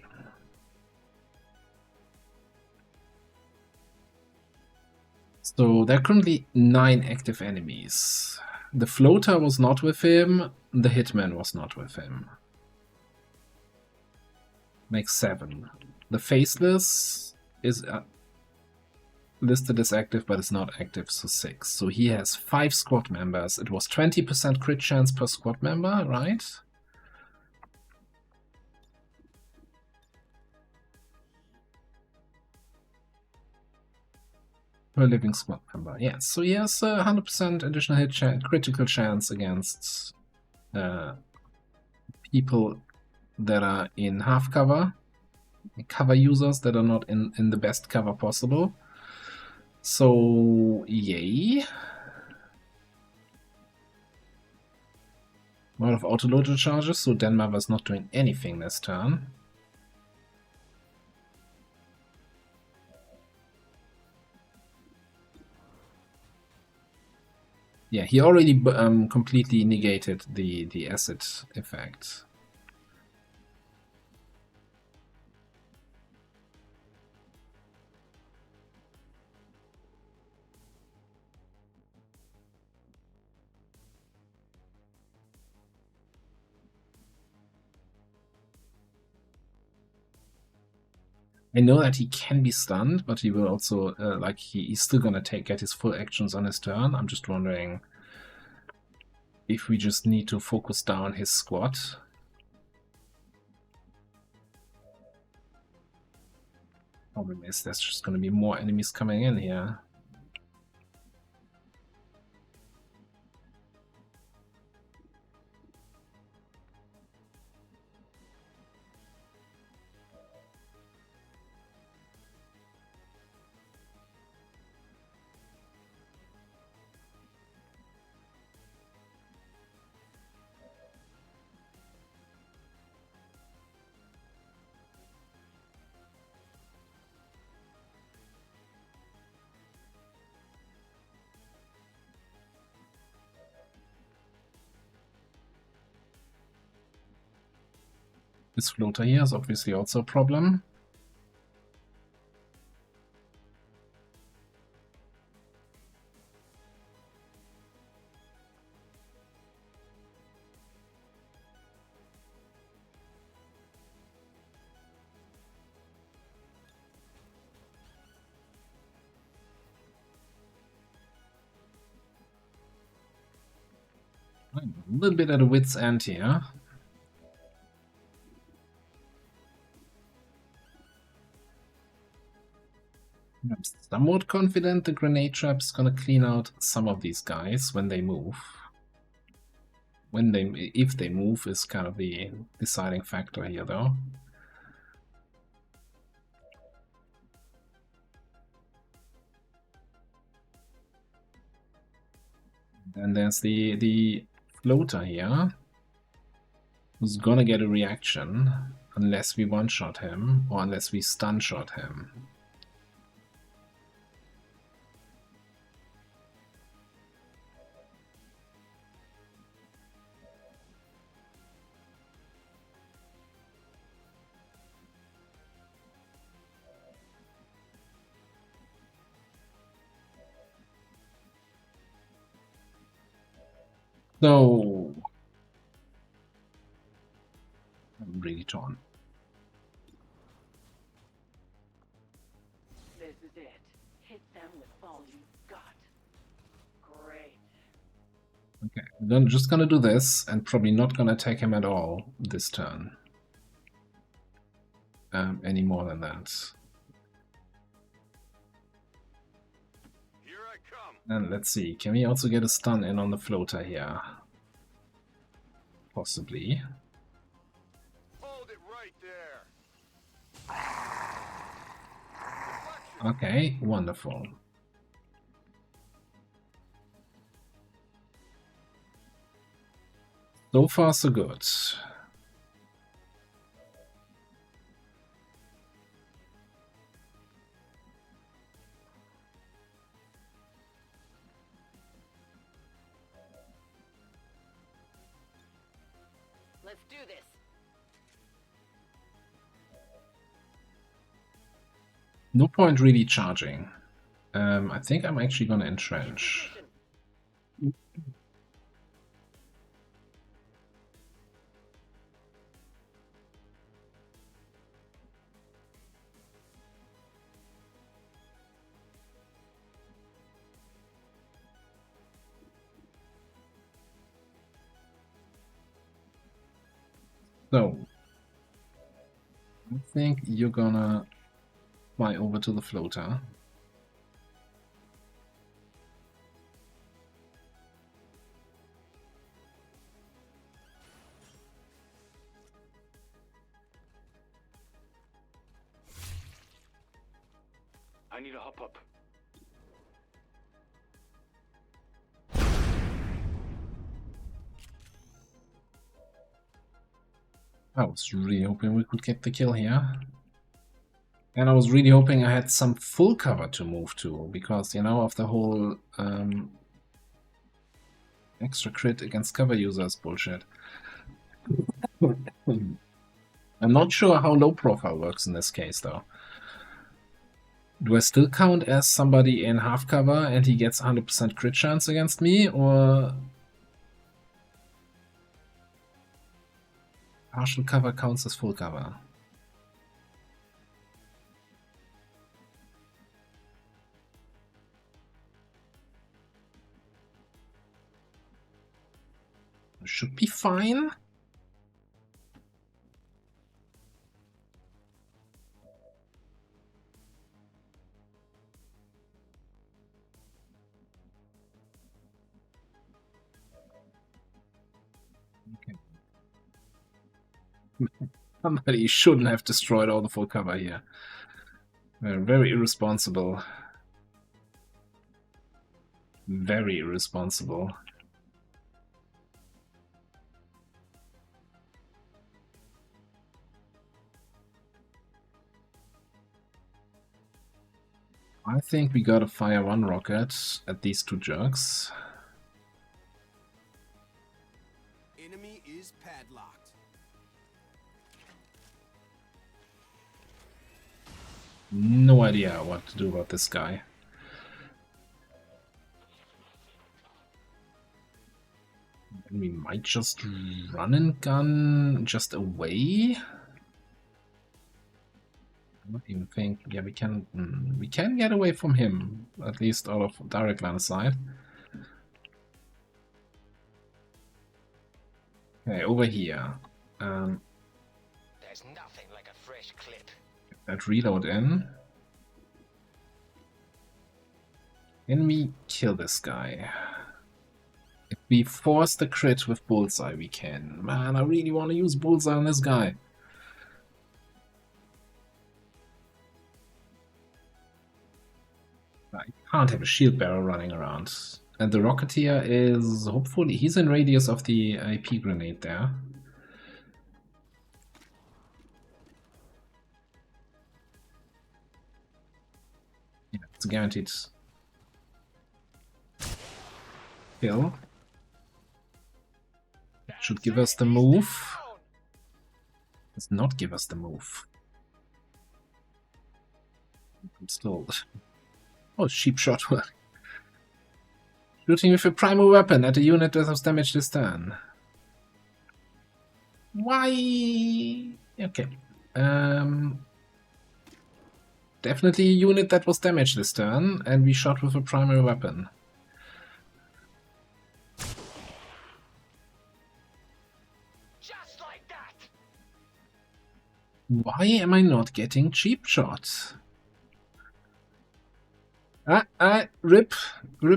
S1: So there are currently 9 active enemies. The floater was not with him, the hitman was not with him. Makes 7. The Faceless is listed as active, but is not active, so 6. So he has 5 squad members. It was 20% crit chance per squad member, right? Per living squad member, yes. So he has 100% additional hit chance, critical chance against people that are in half cover. Cover users that are not in the best cover possible. So, yay. A lot of auto-loaded charges, so Denmark was not doing anything this turn. Yeah, he already completely negated the acid effect. I know that he can be stunned, but he will also, he's still gonna get his full actions on his turn. I'm just wondering if we just need to focus down his squad. Problem is, there's just gonna be more enemies coming in here. This floater here is obviously also a problem. I'm a little bit at a wit's end here. I'm somewhat confident the grenade trap's gonna clean out some of these guys when they move. If they move is kind of the deciding factor here, though. Then there's the floater here, who's gonna get a reaction unless we one-shot him or unless we stun-shot him. So I'm really torn.
S5: This is it. Hit them with all you've got. Great.
S1: Okay, I'm just gonna do this and probably not gonna attack him at all this turn. Any more than that.
S3: Here I come.
S1: And let's see, can we also get a stun in on the floater here? Possibly.
S3: Hold it right there.
S1: Okay, wonderful. So far, so good.
S2: Let's do this.
S1: No point really charging. I think I'm actually gonna entrench. So, I think you're gonna fly over to the floater.
S9: I need to hop up.
S1: I was really hoping we could get the kill here. And I was really hoping I had some full cover to move to, because, you know, of the whole extra crit against cover users bullshit. I'm not sure how low profile works in this case, though. Do I still count as somebody in half cover and he gets 100% crit chance against me, or partial cover counts as full cover? Should be fine. Okay. Somebody shouldn't have destroyed all the full cover here. Very irresponsible. Very irresponsible. I think we gotta fire one rocket at these two jerks.
S6: Enemy is padlocked.
S1: No idea what to do about this guy. We might just run and gun just away. I don't even think. Yeah, we can get away from him, at least out of direct line of sight. Okay, over here.
S8: There's nothing like a fresh clip.
S1: Get that reload in. Can we kill this guy? If we force the crit with bullseye, we can. Man, I really want to use bullseye on this guy. I can't have a shield bearer running around. And the Rocketeer is hopefully he's in radius of the IP grenade there. Yeah, it's a guaranteed kill. Should give us the move. Does not give us the move. I'm still. Oh, sheep shot. Should Shooting with a primal weapon at a unit that has damage this turn. Why? Okay. Definitely a unit that was damaged this turn, and we shot with a primary weapon.
S8: Just like that.
S1: Why am I not getting cheap shots? Rip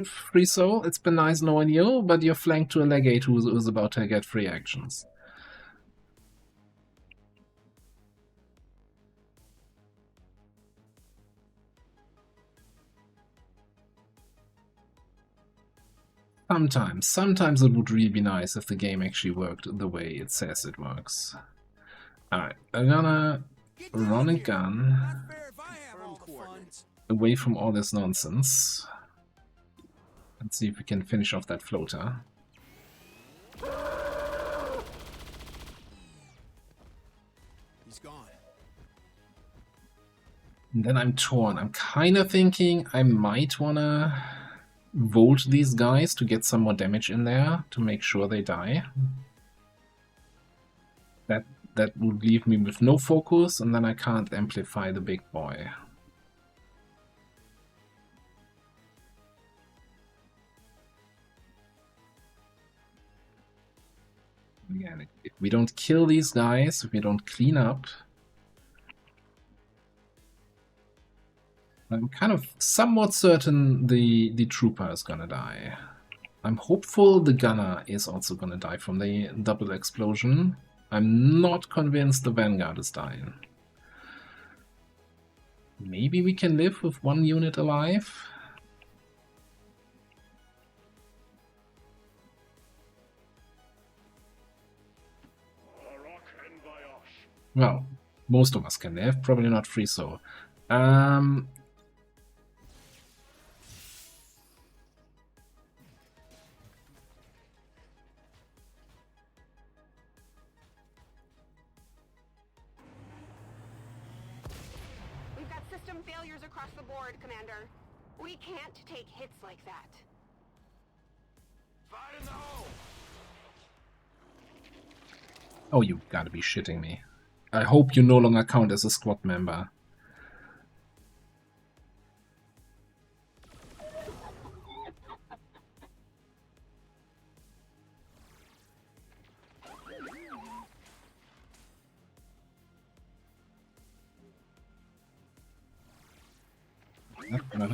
S1: free soul. It's been nice knowing you, but you're flanked to a Legate who's about to get free actions. Sometimes it would really be nice if the game actually worked the way it says it works. Alright, I'm gonna run a gun away from all this nonsense. Let's see if we can finish off that floater.
S6: He's gone.
S1: And then I'm torn. I'm kind of thinking I might wanna volt these guys to get some more damage in there to make sure they die. That would leave me with no focus, and then I can't amplify the big boy. Again, if we don't kill these guys, if we don't clean up, I'm kind of somewhat certain the trooper is gonna die. I'm hopeful the gunner is also gonna die from the double explosion. I'm not convinced the vanguard is dying. Maybe we can live with one unit alive? Well, most of us can live, probably not free soul.
S2: We've got system failures across the board, Commander. We can't take hits like that.
S3: Fire in the hole!
S1: Oh, you gotta be shitting me. I hope you no longer count as a squad member.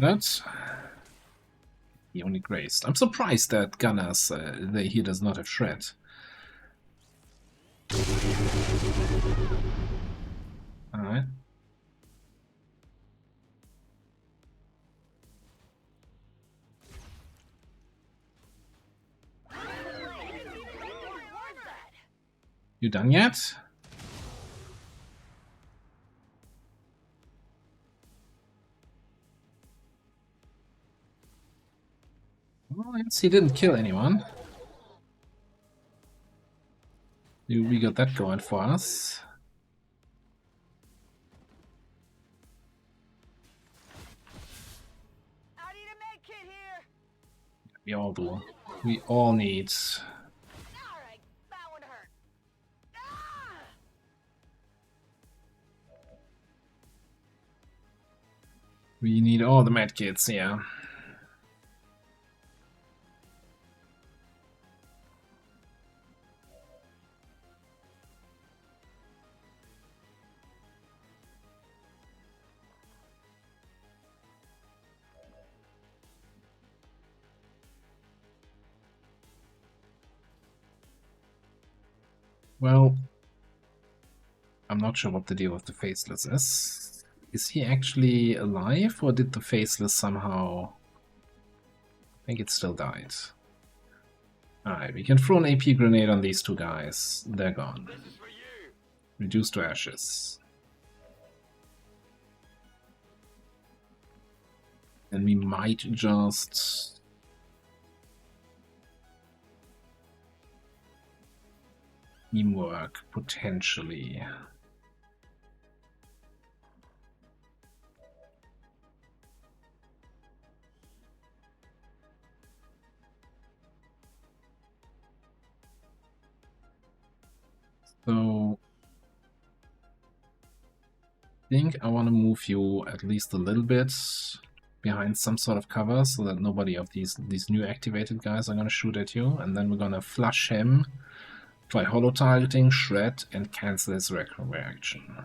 S1: That. He only grazed. I'm surprised that gunners he does not have shred. Alright. You done yet? Oh, yes, he didn't kill anyone. We got that going for us.
S2: I need a med kit here.
S1: We all do. We all need.
S2: Alright, that one hurt. Ah!
S1: We need all the medkits, yeah. Well, I'm not sure what the deal with the Faceless is. Is he actually alive, or did the Faceless somehow... I think it still died. Alright, we can throw an AP grenade on these two guys. They're gone. Reduced to ashes. And we might just... teamwork, potentially. So I think I want to move you at least a little bit behind some sort of cover so that nobody of these new activated guys are going to shoot at you, and then we're going to flush him, try holo targeting, shred, and cancel his reaction.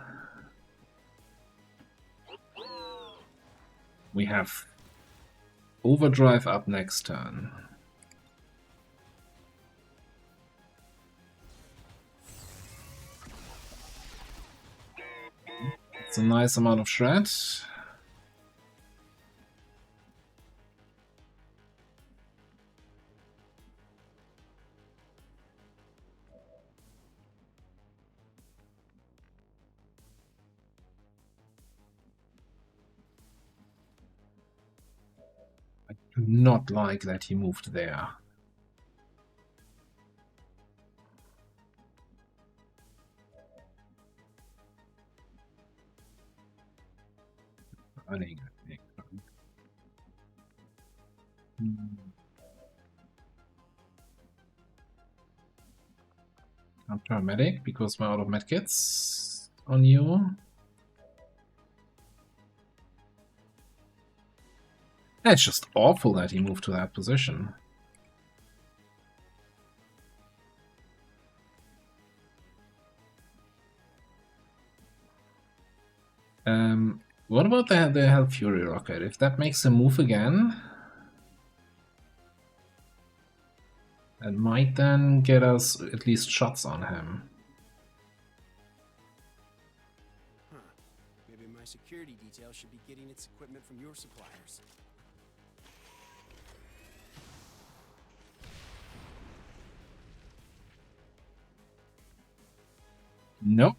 S1: We have overdrive up next turn. It's a nice amount of shred. I do not like that he moved there. I'm paramedic because we're out of medkits on you. It's just awful that he moved to that position. What about the Hell Fury rocket? If that makes him move again, it might then get us at least shots on him.
S6: Huh. Maybe my security detail should be getting its equipment from your suppliers.
S1: Nope.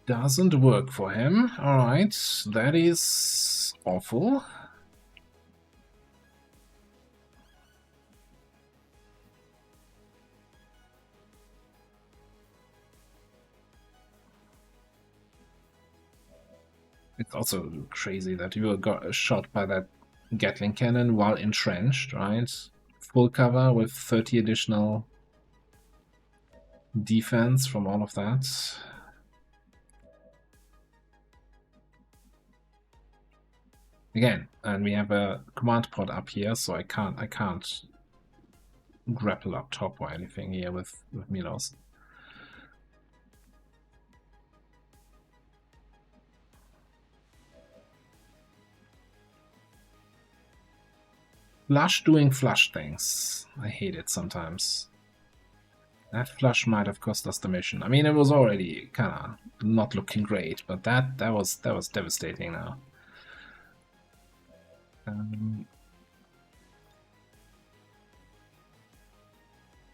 S1: Doesn't work for him. Alright, that is awful. It's also crazy that you got shot by that Gatling cannon while entrenched, right? Full cover with 30 additional defense from all of that. Again, and we have a command pod up here, so I can't grapple up top or anything here with Milos. Flush doing flush things. I hate it sometimes. That flush might have cost us the mission. I mean, it was already kind of not looking great, but that was devastating now.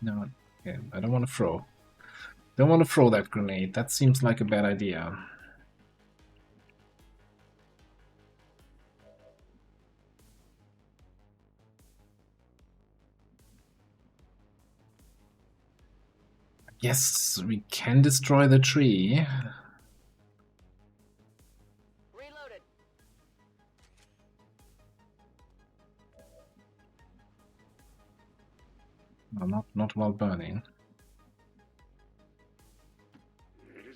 S1: No, okay, I don't want to throw. Don't want to throw that grenade. That seems like a bad idea. Yes, we can destroy the tree.
S2: Reloaded.
S1: Well, not while burning.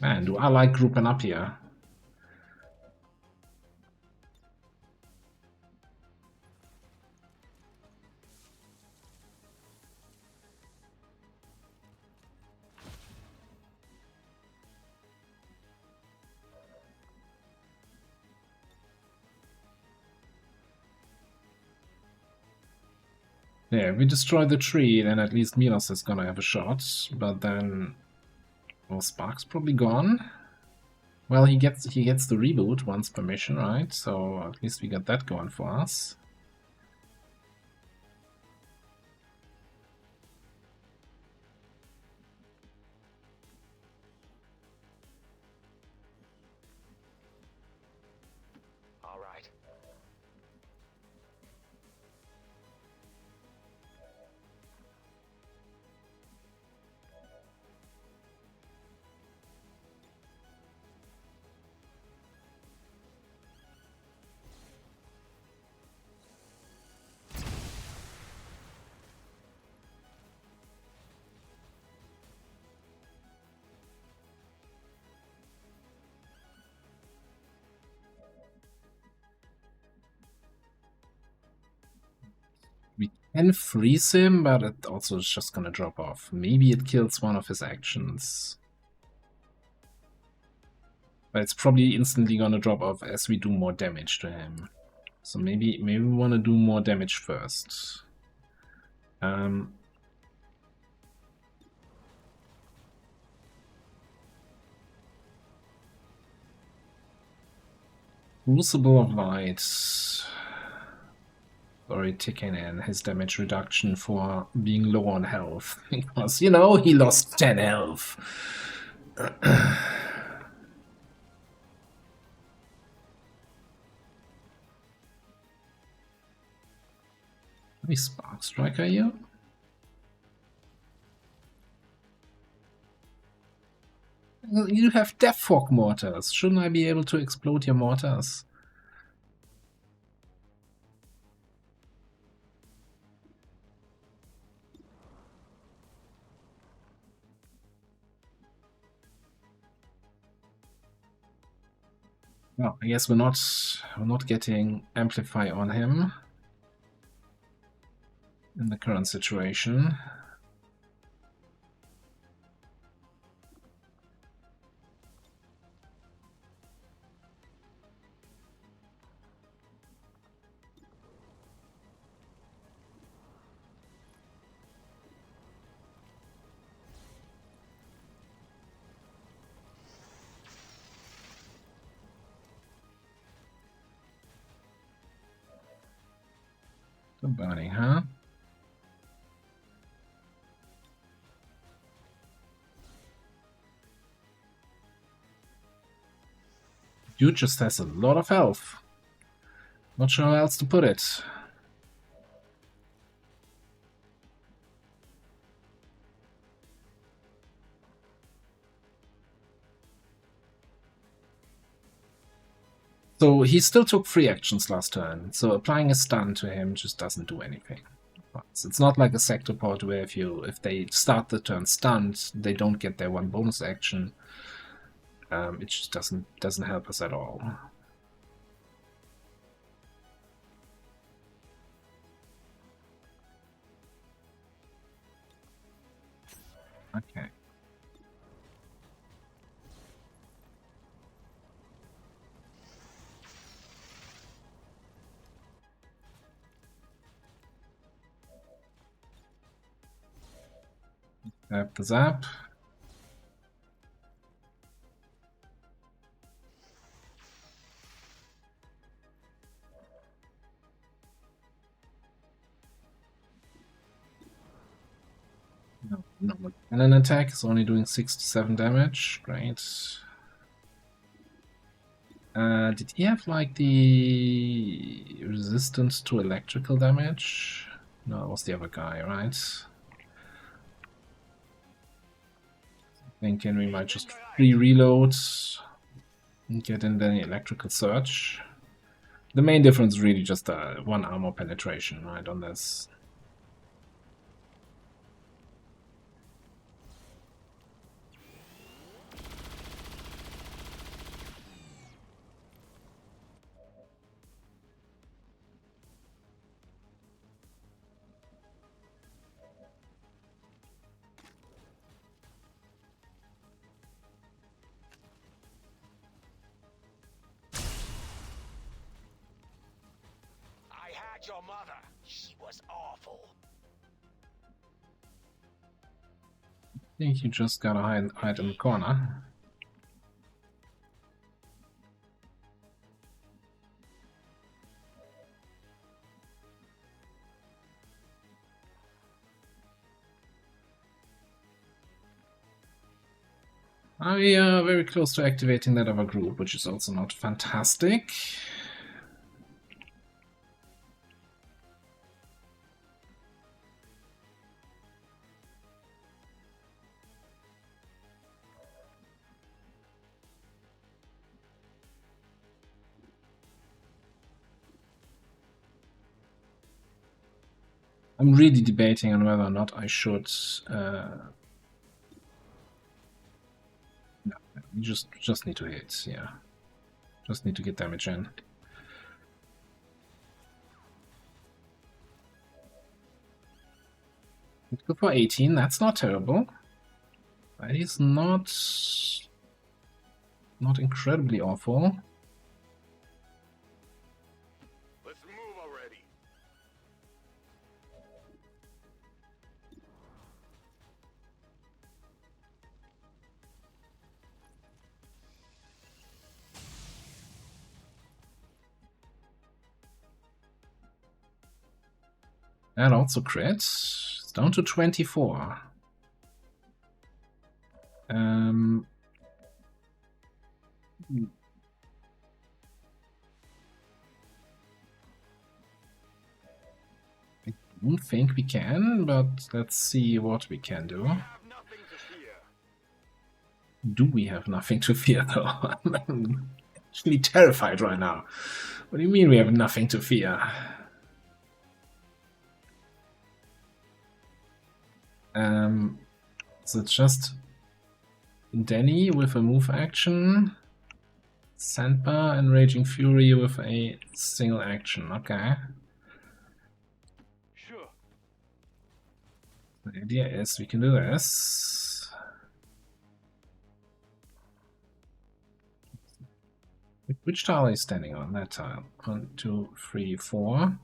S1: Man, do I like grouping up here. Yeah, if we destroy the tree, then at least Milos is gonna have a shot, but then... Well, Spark's probably gone. Well, he gets the reboot once per mission, right? So at least we got that going for us.
S8: All right.
S1: We can freeze him, but it also is just gonna drop off. Maybe it kills one of his actions. But it's probably instantly gonna drop off as we do more damage to him. So maybe we wanna do more damage first. Crucible of Light. Sorry, ticking in his damage reduction for being low on health. Because, you know, he lost 10 health. Let me Spark Striker you. You have Death Fog mortars. Shouldn't I be able to explode your mortars? Well, I guess we're not getting Amplify on him in the current situation. The burning, huh? Dude just has a lot of health. Not sure how else to put it. So he still took 3 actions last turn, so applying a stun to him just doesn't do anything. It's not like a sector pod where if they start the turn stunned, they don't get their 1 bonus action. It just doesn't help us at all. Okay. Grab the zap. No, cannon attack is only doing 6 to 7 damage. Great. Did he have like the resistance to electrical damage? No, it was the other guy, right? Thinking we might just reload and get in the electrical surge. The main difference is really just 1 armor penetration, right, on this.
S8: Your mother, she was awful.
S1: I think you just gotta hide in the corner. We are very close to activating that other group, which is also not fantastic. I'm really debating on whether or not I should. No, you just need to hit, yeah. Just need to get damage in. Let's go for 18, that's not terrible. That is not incredibly awful.
S3: Let's move already.
S1: And also crit. It's down to 24. I don't think we can, but let's see what we can do.
S3: Have nothing to fear.
S1: Do we have nothing to fear, though? I'm actually terrified right now. What do you mean we have nothing to fear? So it's just Danny with a move action, Sandbar and Raging Fury with a single action. Okay.
S3: Sure.
S1: The idea is we can do this. Which tile are you standing on? That tile. 1, 2, 3, 4.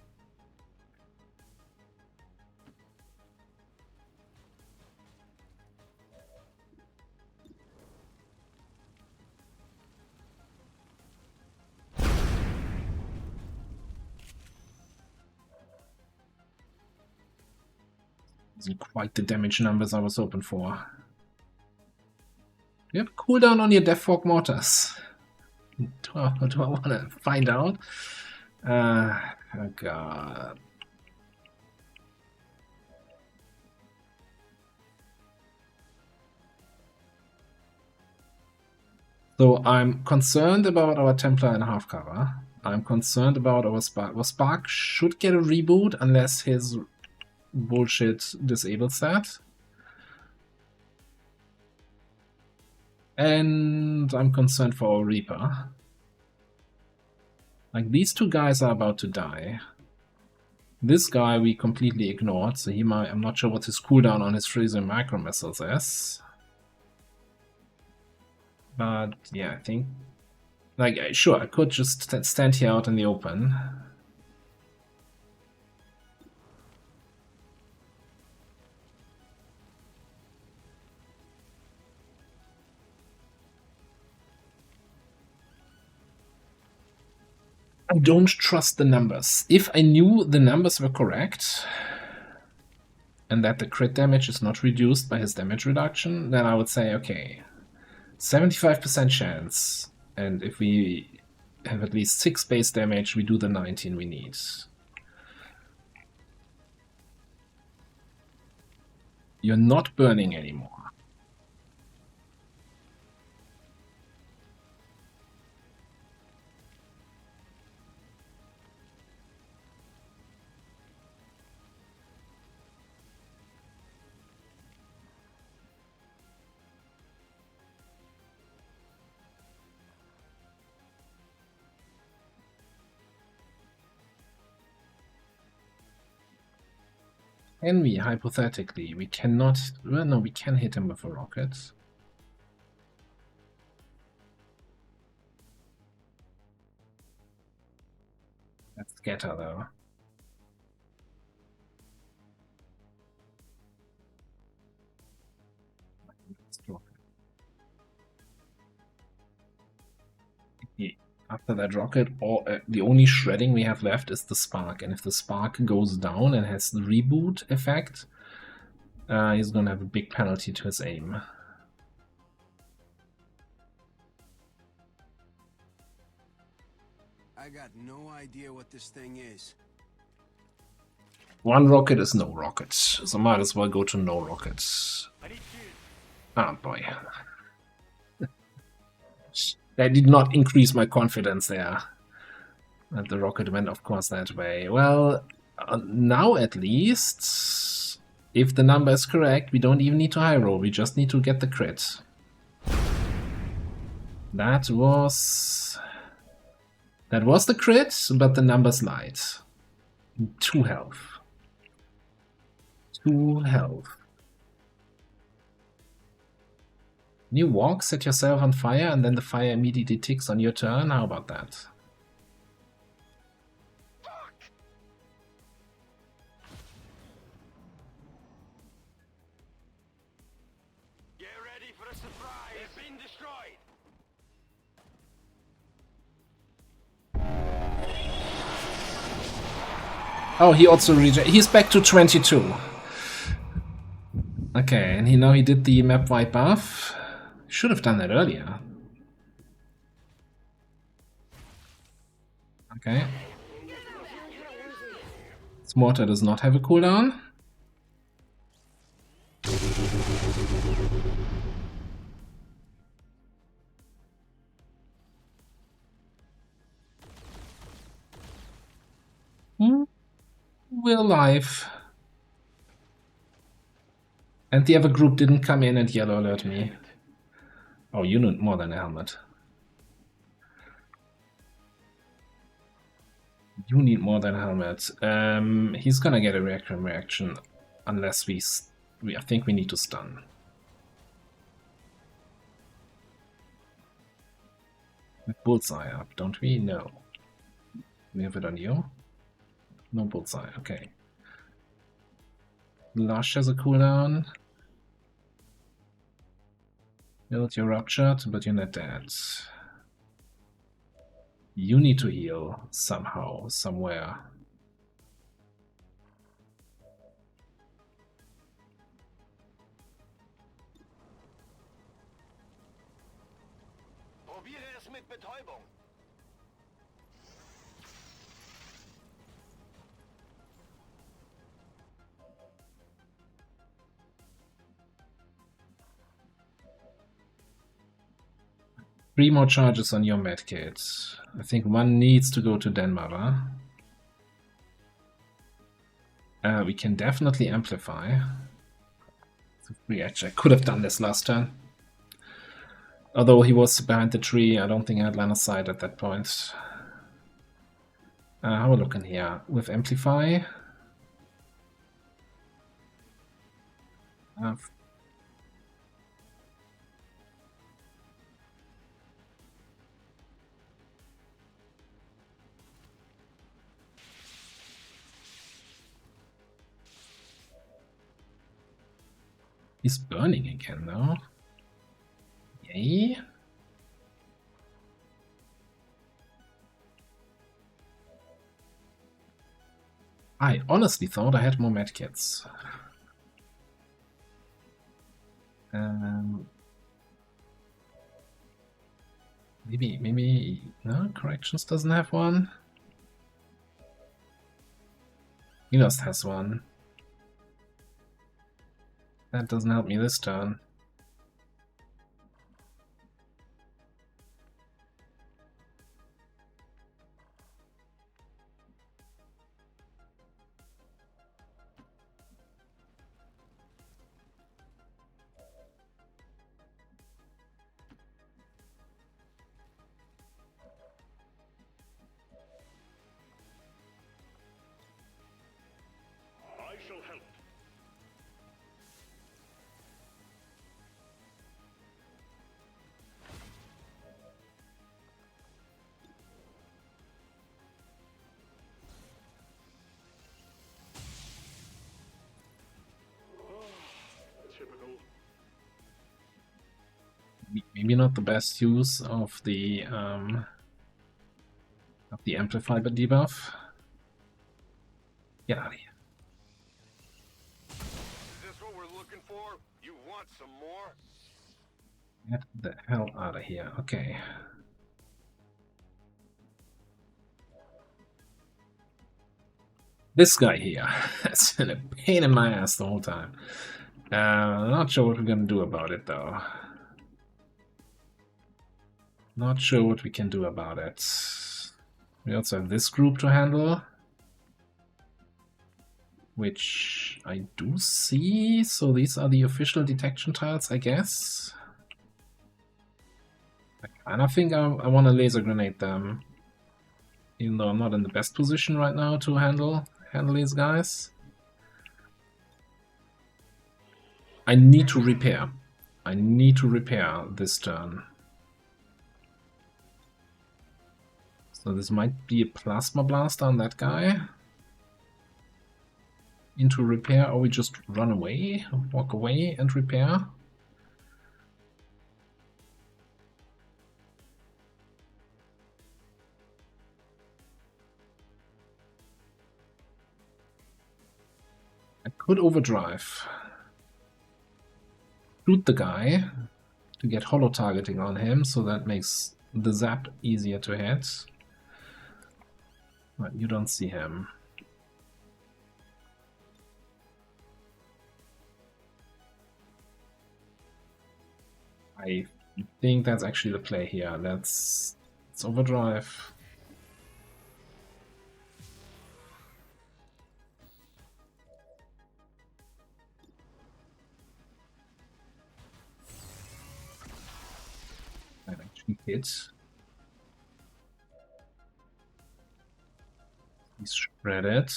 S1: Isn't quite the damage numbers I was hoping for. You have a cooldown on your Death Fog mortars. Do I want to find out? Oh god. So I'm concerned about our Templar and half cover. I'm concerned about our Spark. Well, Spark should get a reboot unless his bullshit disables that. And I'm concerned for our Reaper. Like, these two guys are about to die. This guy we completely ignored, so he might. I'm not sure what his cooldown on his freezer micro missiles is. But yeah, I think. Like, sure, I could just stand here out in the open. I don't trust the numbers. If I knew the numbers were correct, and that the crit damage is not reduced by his damage reduction, then I would say, okay, 75% chance, and if we have at least 6 base damage, we do the 19 we need. You're not burning anymore. Can we, hypothetically? We cannot. Well, no, we can hit him with a rocket. That's scatter, though. After that rocket, the only shredding we have left is the spark, and if the spark goes down and has the reboot effect, he's gonna have a big penalty to his aim.
S6: I got no idea what this thing is.
S1: One rocket is no rocket, so might as well go to no rockets. Oh boy. That did not increase my confidence there. And the rocket went, of course, that way. Well, now at least, if the number is correct, we don't even need to high roll. We just need to get the crit. That was the crit, but the numbers lied. 2 health. 2 health. You walk, set yourself on fire, and then the fire immediately ticks on your turn. How about that?
S3: Get ready for a surprise! They've been destroyed!
S1: Oh, he also he's back to 22. Okay, and now he did the map wide buff. Should have done that earlier. Okay. This mortar does not have a cooldown. We're alive. And the other group didn't come in and yellow alert me. Oh, you need more than a helmet. You need more than a helmet. He's gonna get a reaction unless I think we need to stun. With bullseye up, don't we? No. We have it on you? No bullseye, okay. Lush has a cooldown. Build your ruptured, but you're not dead. You need to heal somehow, somewhere.
S3: Probiere es mit Betäubung.
S1: Three more charges on your medkit. I think one needs to go to Denmara. We can definitely amplify. Actually, I could have done this last turn. Although he was behind the tree, I don't think I had line of sight at that point. How are we looking here? With amplify? He's burning again, though. Yay. I honestly thought I had more medkits. Maybe no, corrections doesn't have one. Enost has one. That doesn't help me this turn.
S7: I shall help. Typical.
S1: Maybe not the best use of the amplify but debuff. Get out of here.
S3: Is this what we're looking for? You want some more?
S1: Get the hell out of here. Okay. This guy here has been a pain in my ass the whole time. Not sure what we're gonna do about it though. Not sure what we can do about it. We also have this group to handle, which I do see. So these are the official detection tiles, I guess. I kind of think I want to laser grenade them, even though I'm not in the best position right now to handle these guys. I need to repair. I need to repair this turn. So this might be a plasma blast on that guy. Into repair, or we just run away, walk away and repair. I could overdrive. Shoot the guy to get holo targeting on him, so that makes the zap easier to hit. But you don't see him. I think that's actually the play here. Let's overdrive. That actually hits. He's shredded.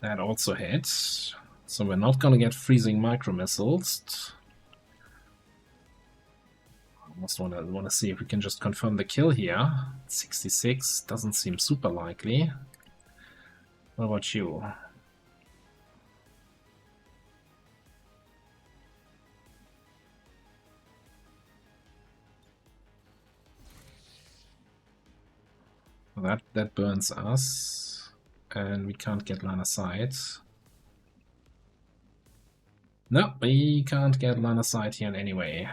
S1: That also hits. So we're not gonna get freezing micro missiles. Almost wanna see if we can just confirm the kill here. 66 doesn't seem super likely. What about you? Well, that burns us, and we can't get line of sight. No, we can't get line of sight here in any way.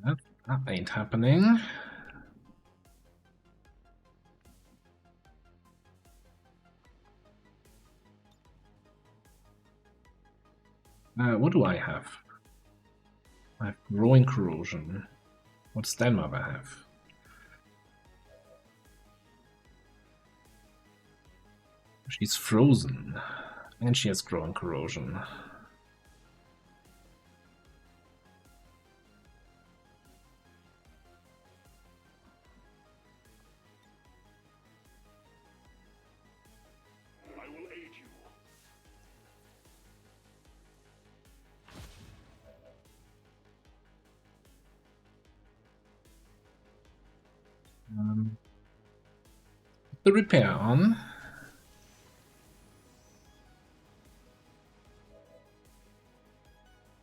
S1: That ain't happening. What do I have? I have growing corrosion. What does Denmark have? She's frozen, and she has growing corrosion.
S7: I will aid you.
S1: The repair on.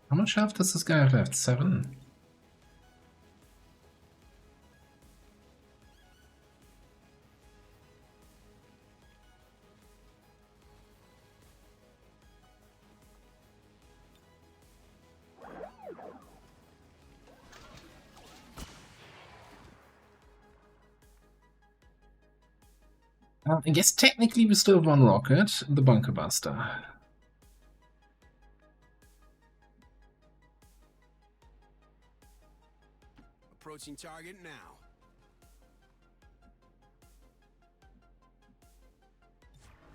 S1: How much health does this guy have left? 7? I guess technically we still have one rocket, the Bunker Buster.
S6: Approaching target now.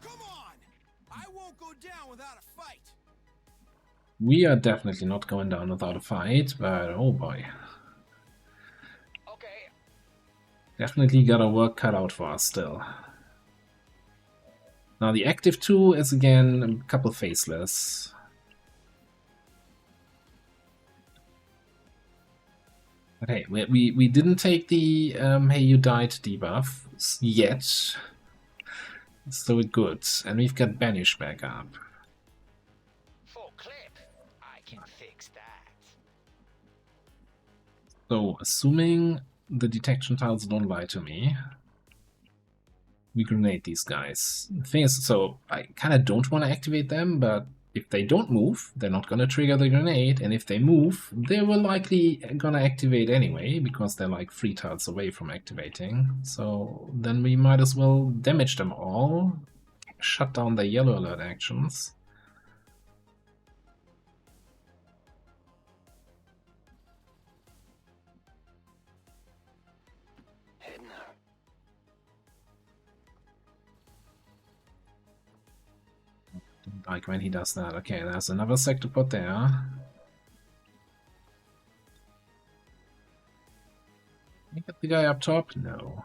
S6: Come on! I won't go down without a fight.
S1: We are definitely not going down without a fight, but oh boy.
S8: Okay.
S1: Definitely got our work cut out for us still. Now the active 2 is again a couple faceless. But hey, we didn't take the hey you died debuff yet. So good. And we've got Banish back up.
S8: Full clip. I can fix that.
S1: So assuming the detection tiles don't lie to me, we grenade these guys. The thing is, so I kind of don't want to activate them, but if they don't move, they're not going to trigger the grenade, and if they move, they will likely going to activate anyway, because they're like 3 tiles away from activating. So then we might as well damage them all, shut down their yellow alert actions. like when he does that. Okay, there's another sectopod there. Can you get the guy up top? No.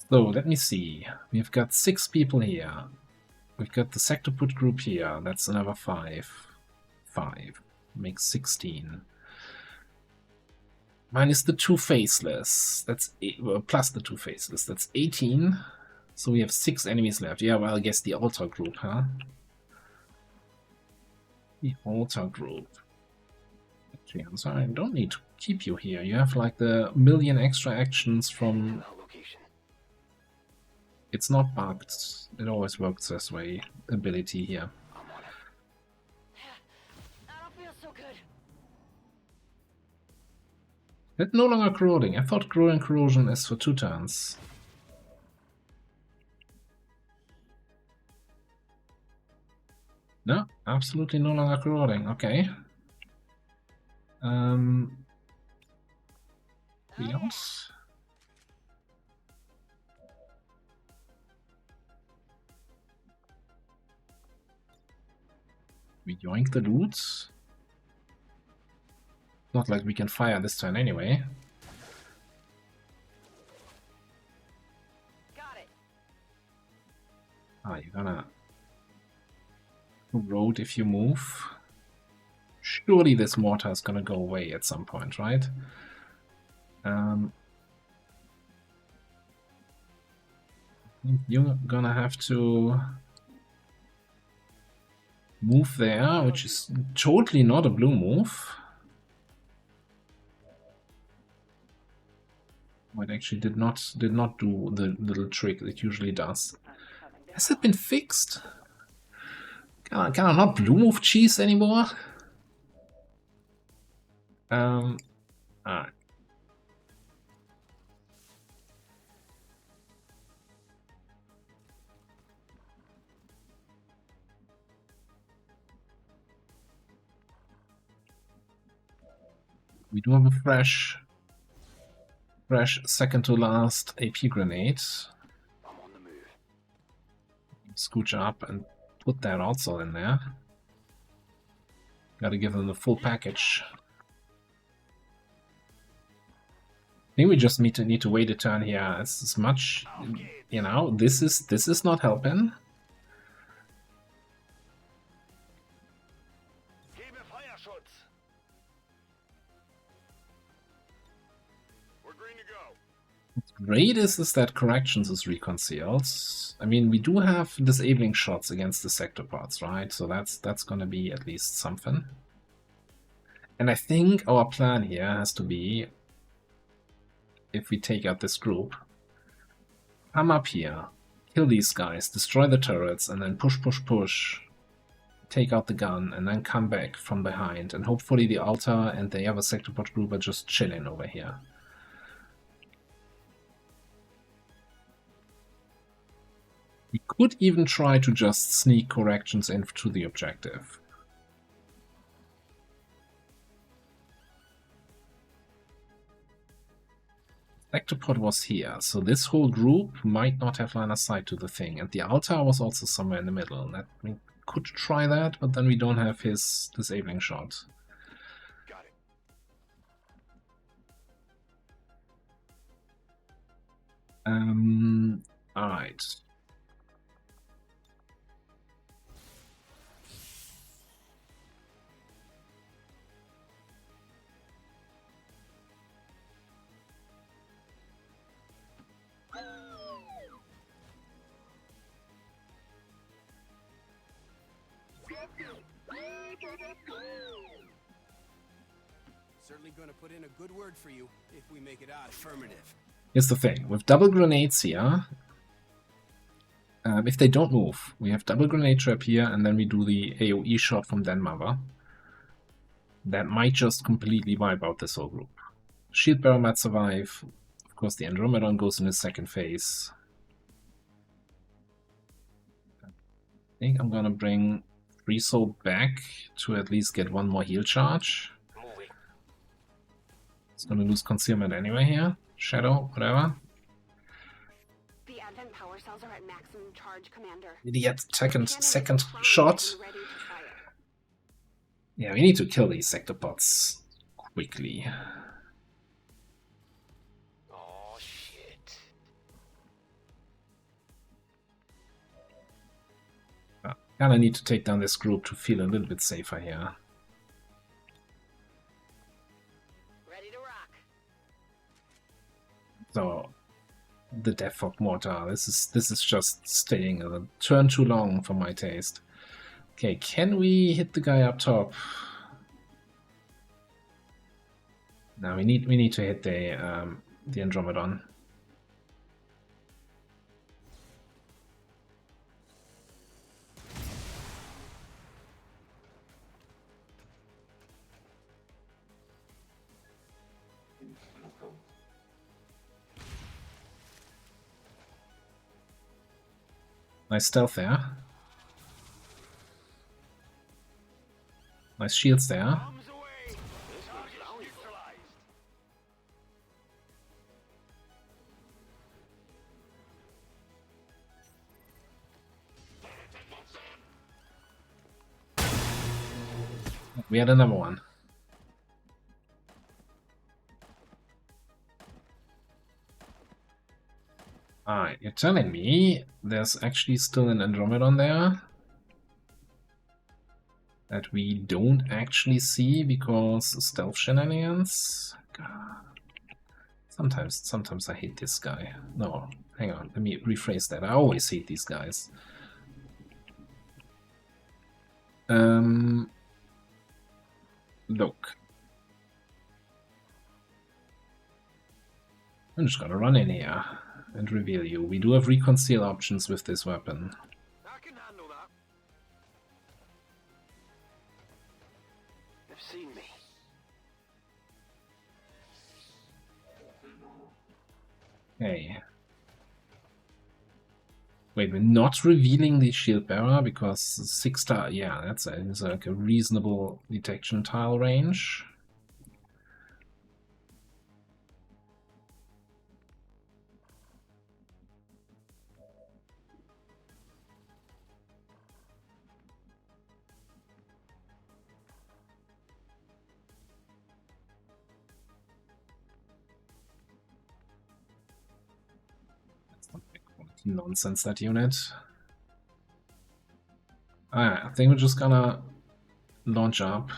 S1: So, let me see. We've got 6 people here. We've got the sectopod group here. That's another 5. 5. Makes 16. Minus the 2 faceless. That's 8, well, plus the 2 faceless. That's 18. So we have 6 enemies left. Yeah, well, I guess the altar group, huh? The altar group. Actually, I'm sorry, I don't need to keep you here. You have like the million extra actions from... It's not bugged. It always works this way. Ability here.
S5: I don't feel so good.
S1: It's no longer corroding. I thought growing corrosion is for 2 turns. No, absolutely no longer corroding. Okay. Wheels. We yoink the loot. Not like we can fire this turn anyway.
S5: Got it.
S1: Ah, you're gonna corrode if you move. Surely this mortar is gonna go away at some point, right? You're gonna have to move there, which is totally not a blue move. It actually did not do the little trick it usually does. Has it been fixed? Can I not blue move cheese anymore? Alright. We do have a fresh second to last AP grenade.
S9: I'm on the move.
S1: Scooch up and put that also in there. Gotta give them the full package. I think we just need to wait a turn here as much, you know, this is not helping. What's great is that corrections is reconciled. I mean, we do have disabling shots against the sectopods, right? So that's gonna be at least something. And I think our plan here has to be, if we take out this group, come up here, kill these guys, destroy the turrets, and then push, push, push, take out the gun, and then come back from behind. And hopefully the altar and the other sectopod group are just chilling over here. We could even try to just sneak corrections into the objective. Sectopod was here, so this whole group might not have line of sight to the thing, and the altar was also somewhere in the middle. That we could try that, but then we don't have his disabling shot.
S3: Got it.
S1: Alright.
S6: Certainly going to put in a good word for you if we make it out. Affirmative.
S1: Here's the thing, with double grenades here, if they don't move, we have double grenade trap here, and then we do the AoE shot from Den Mother. That might just completely wipe out this whole group. Shield Bearer might survive. Of course, the Andromedon goes in his second phase. I think I'm gonna bring Free Soul back to at least get one more heal charge. It's gonna lose concealment anyway here. Shadow, whatever.
S2: The advent power cells are at maximum charge, Commander.
S1: Idiot, second
S2: Cannon is primed
S1: shot.
S2: and ready to fire.
S1: Yeah, we need to kill these sectopods quickly.
S8: Oh, shit.
S1: Kinda need to take down this group to feel a little bit safer here.
S2: Ready to rock.
S1: So the Death Fog Mortar. This is just staying a turn too long for my taste. Okay, can we hit the guy up top? No, we need to hit the Andromedon. Nice stealth there. Nice shields there.
S8: Bombs away. Target neutralized.
S1: We had another one. Alright, you're telling me there's actually still an Andromedon there that we don't actually see because stealth shenanigans? God. Sometimes I hate this guy. No, hang on, let me rephrase that. I always hate these guys. Look. I'm just gonna run in here and reveal you. We do have reconceal options with this weapon.
S8: I can handle that. They've seen me.
S1: Okay. Wait, we're not revealing the shield bearer because 6-star. Yeah, that's like a reasonable detection tile range. Nonsense, that unit. Alright, I think we're just gonna launch up.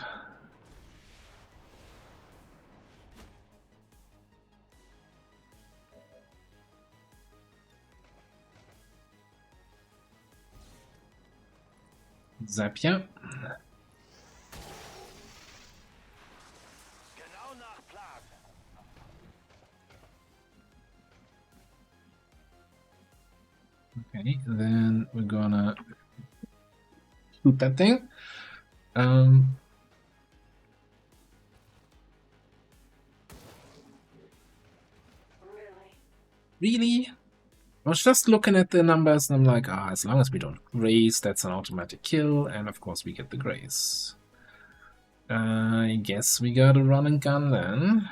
S1: Zapier.
S8: Genau nach Plan.
S1: Okay, then we're gonna shoot that thing. Really? I was just looking at the numbers and I'm like, as long as we don't graze, that's an automatic kill, and of course we get the graze. I guess we got a run and gun then.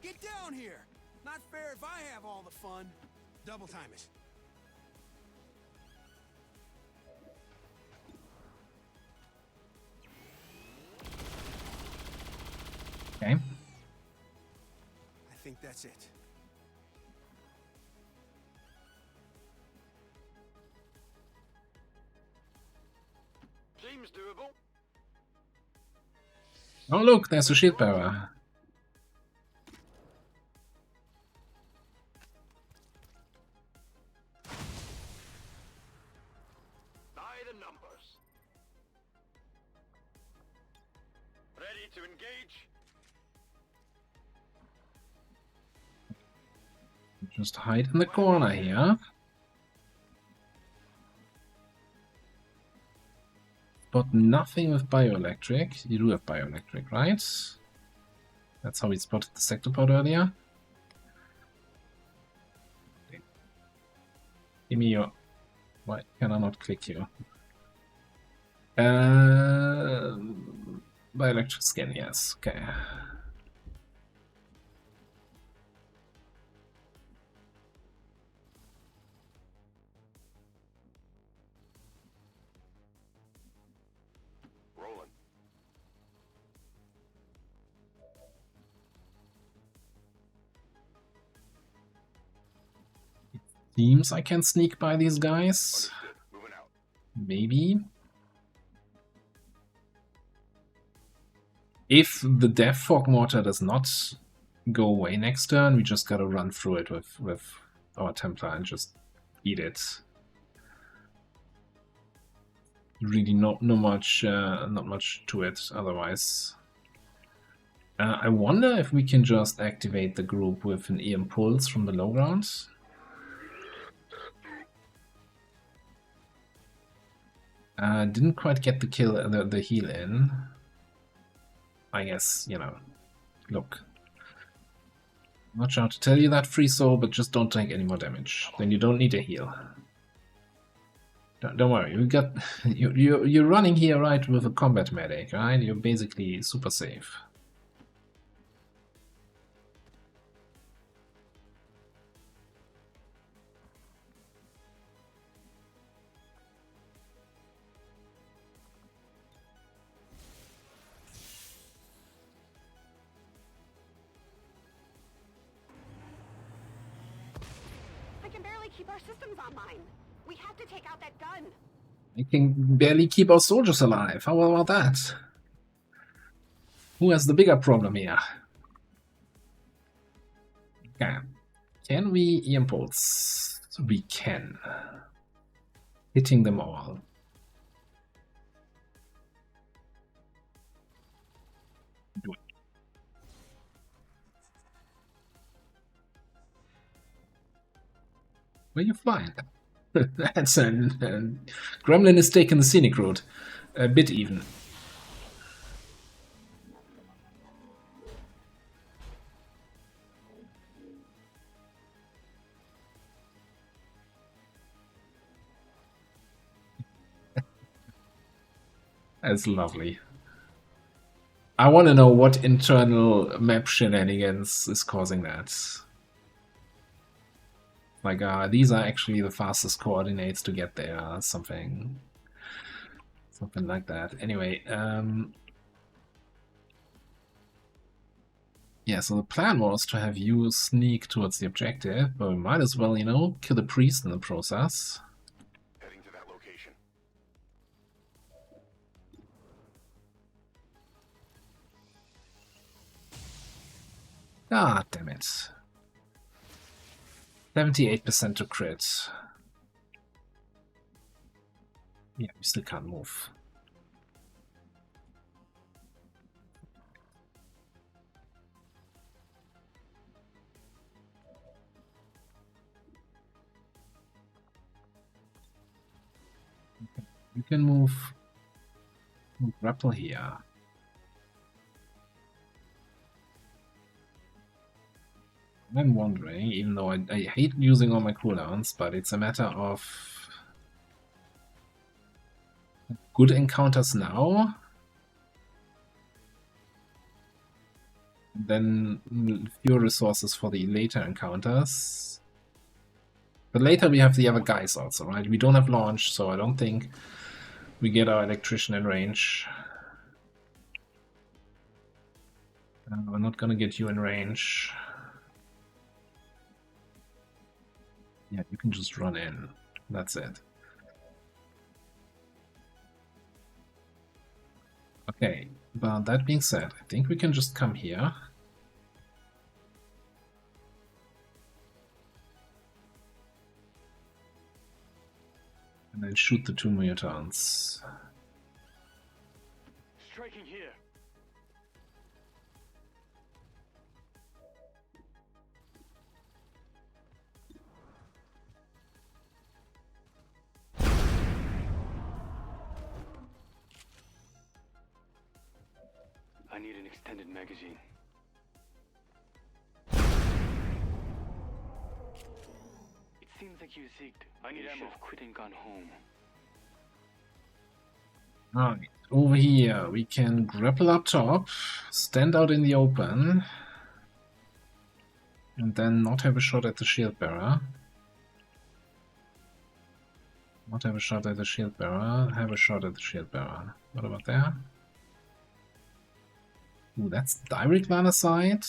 S6: Get down here! Not fair if I have all the fun. Double time it.
S1: Okay.
S6: I think that's it.
S8: Seems doable.
S1: Oh look, there's a shield bearer.
S8: By the numbers. Ready to engage.
S1: Just hide in the corner here. But nothing with bioelectric. You do have bioelectric, right? That's how we spotted the sectopod earlier. Okay. Give me your... Why can I not click you? Bioelectric skin, yes. Okay. Seems I can sneak by these guys.
S3: Understood. Moving out.
S1: Maybe. If the death fog mortar does not go away next turn, we just gotta run through it with our Templar and just eat it. Really not much to it otherwise. I wonder if we can just activate the group with an E-Impulse from the low ground. Didn't quite get the kill, the heal in. I guess, you know, look. Not sure how to tell you that, Free Soul, but just don't take any more damage. Then you don't need a heal. Don't worry, we got you're running here, right, with a combat medic, right? You're basically super safe.
S2: I can barely keep our systems online. We have to take out that gun.
S1: We can barely keep our soldiers alive. How about that? Who has the bigger problem here? Okay. Can we impulse? We can. Hitting them all. Do it. Where you flying? That's Gremlin is taking the scenic route. A bit even. That's lovely. I want to know what internal map shenanigans is causing that. Like, these are actually the fastest coordinates to get there, something like that. Anyway, yeah, so the plan was to have you sneak towards the objective, but we might as well, you know, kill the priest in the process.
S3: Heading to that location.
S1: Ah, damn it. 78% to crit. Yeah, we still can't move. You can move grapple here. I'm wondering, even though I hate using all my cooldowns, but it's a matter of good encounters now, then fewer resources for the later encounters. But later we have the other guys also, right? We don't have launch, so I don't think we get our electrician in range. We're not gonna get you in range. Yeah, you can just run in. That's it. Okay, but that being said, I think we can just come here. And then shoot the 2 mutants.
S9: Striking here. I need an extended magazine. It seems like you zigged. I need ammo. Quit and gone home.
S1: Alright, over here we can grapple up top, stand out in the open, and then not have a shot at the shield bearer. Not have a shot at the shield bearer, have a shot at the shield bearer. What about there? Ooh, that's direct line of sight.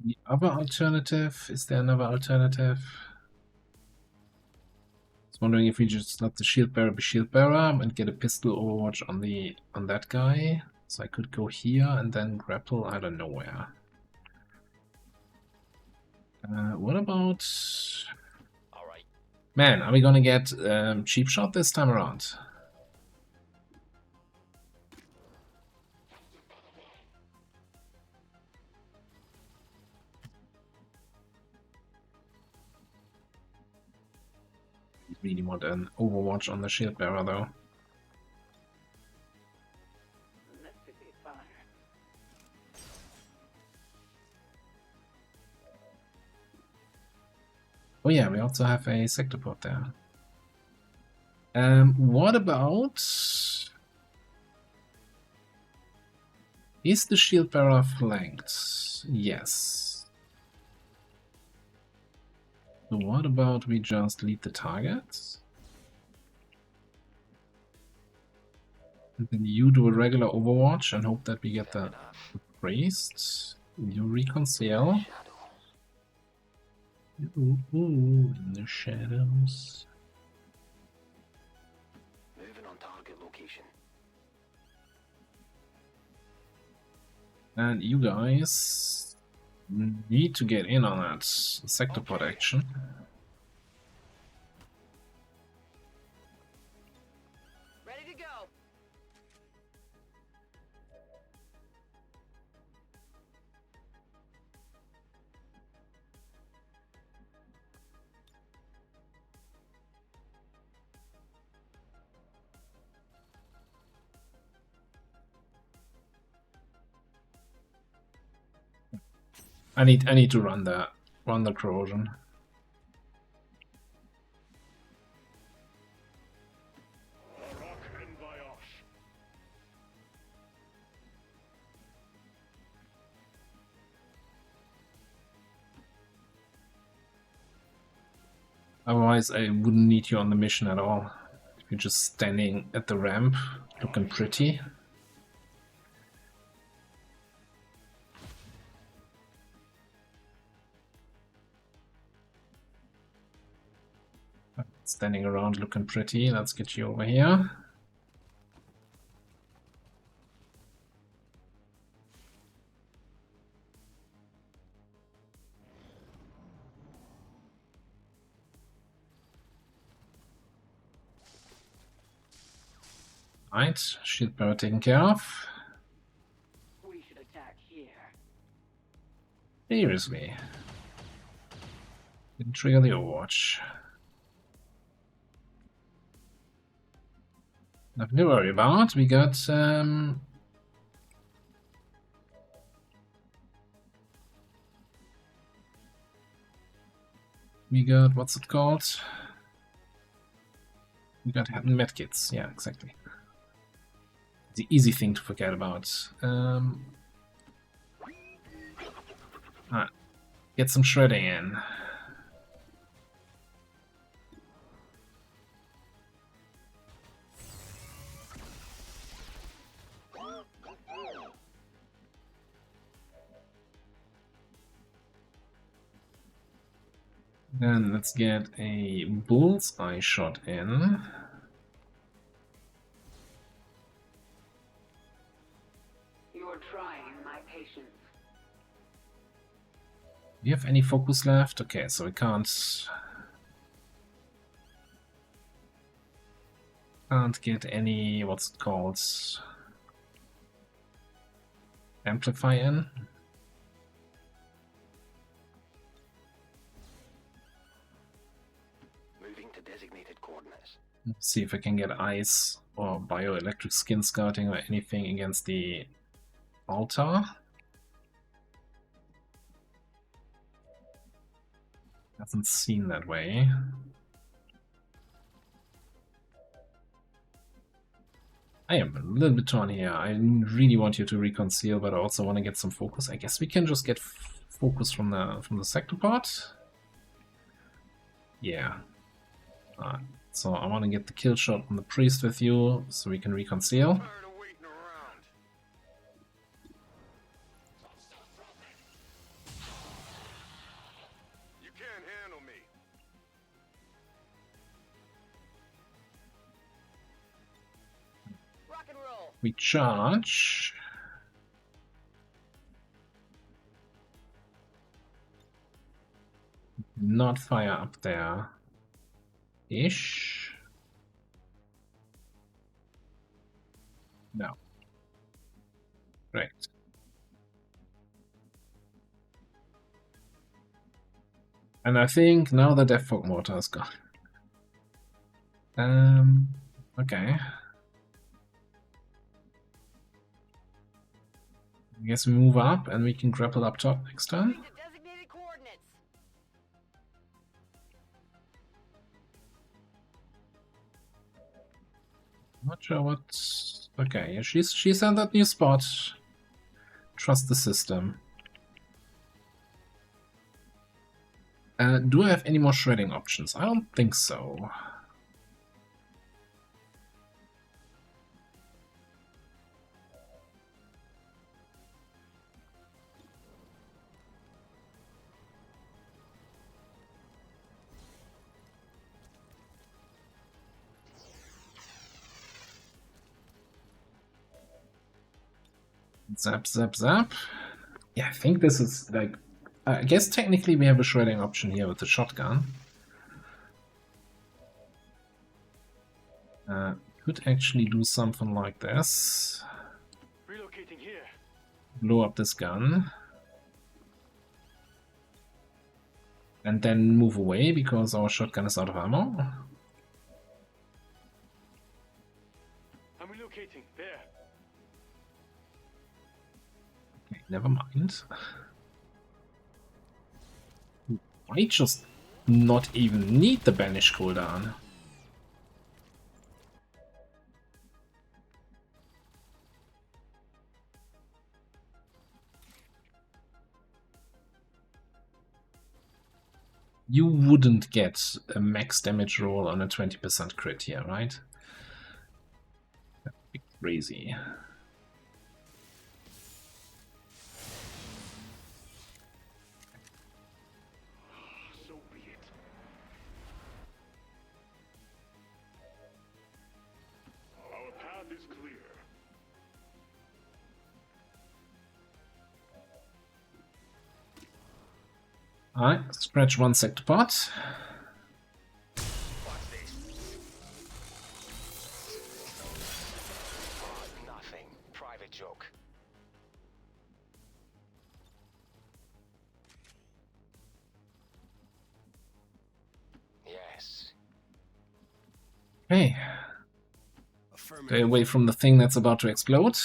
S1: The other alternative, is there another alternative? I was wondering if we just let the shield bearer be shield bearer and get a pistol overwatch on that guy. So I could go here and then grapple, I don't know where. What about...
S8: Alright.
S1: Man, are we gonna get cheap shot this time around? Really want an overwatch on the shield bearer though.
S5: That should be fine.
S1: Oh yeah, we also have a sector port there. What about... Is the shield bearer flanked? Yes. So what about we just lead the target? And then you do a regular overwatch and hope that we get the priest. You reconcile. Ooh, in the shadows.
S8: Moving on target location.
S1: And you guys need to get in on that sector pod action.
S2: Ready to go.
S1: I need to run the corrosion. Otherwise, I wouldn't need you on the mission at all. If you're just standing at the ramp, looking pretty. Standing around looking pretty. Let's get you over here. Right, shield bearer taken care of.
S5: We should attack here.
S1: Seriously. Didn't trigger the overwatch. Nothing to worry about. We got what's it called? We got medkits. Yeah, exactly. The easy thing to forget about. Get some shredding in. Then let's get a bullseye shot in.
S5: You're trying my patience.
S1: Do you have any focus left? Okay, so we can't get any, what's it called, amplify in.
S8: Moving to designated coordinates.
S1: Let's see if I can get ice or bioelectric skin scouting or anything against the altar. Doesn't seem that way. I am a little bit torn here. I really want you to reconcile, but I also want to get some focus. I guess we can just get focus from the sector part. Yeah. Alright. So I want to get the kill shot on the priest with you, so we can reconcile. We charge. Not fire up there. Ish. No. Right. And I think now the Death Fog Mortar is gone. Okay. I guess we move up and we can grapple up top next time.
S8: Designated coordinates.
S1: Not sure what. Okay, yeah, she's at that new spot. Trust the system. Do I have any more shredding options? I don't think so. Zap, zap, zap. Yeah, I think this is like... I guess technically we have a shredding option here with the shotgun. Could actually do something like this.
S9: Relocating here.
S1: Blow up this gun. And then move away because our shotgun is out of ammo.
S9: I'm relocating. There.
S1: Okay, never mind. I just not even need the banish cooldown. You wouldn't get a max damage roll on a 20% crit here, right? That'd be crazy.
S7: So be it. Our path is clear.
S1: Alright, scratch one sector pot.
S8: Watch this. Nothing. Private joke. Yes.
S1: Okay, stay away from the thing that's about to explode.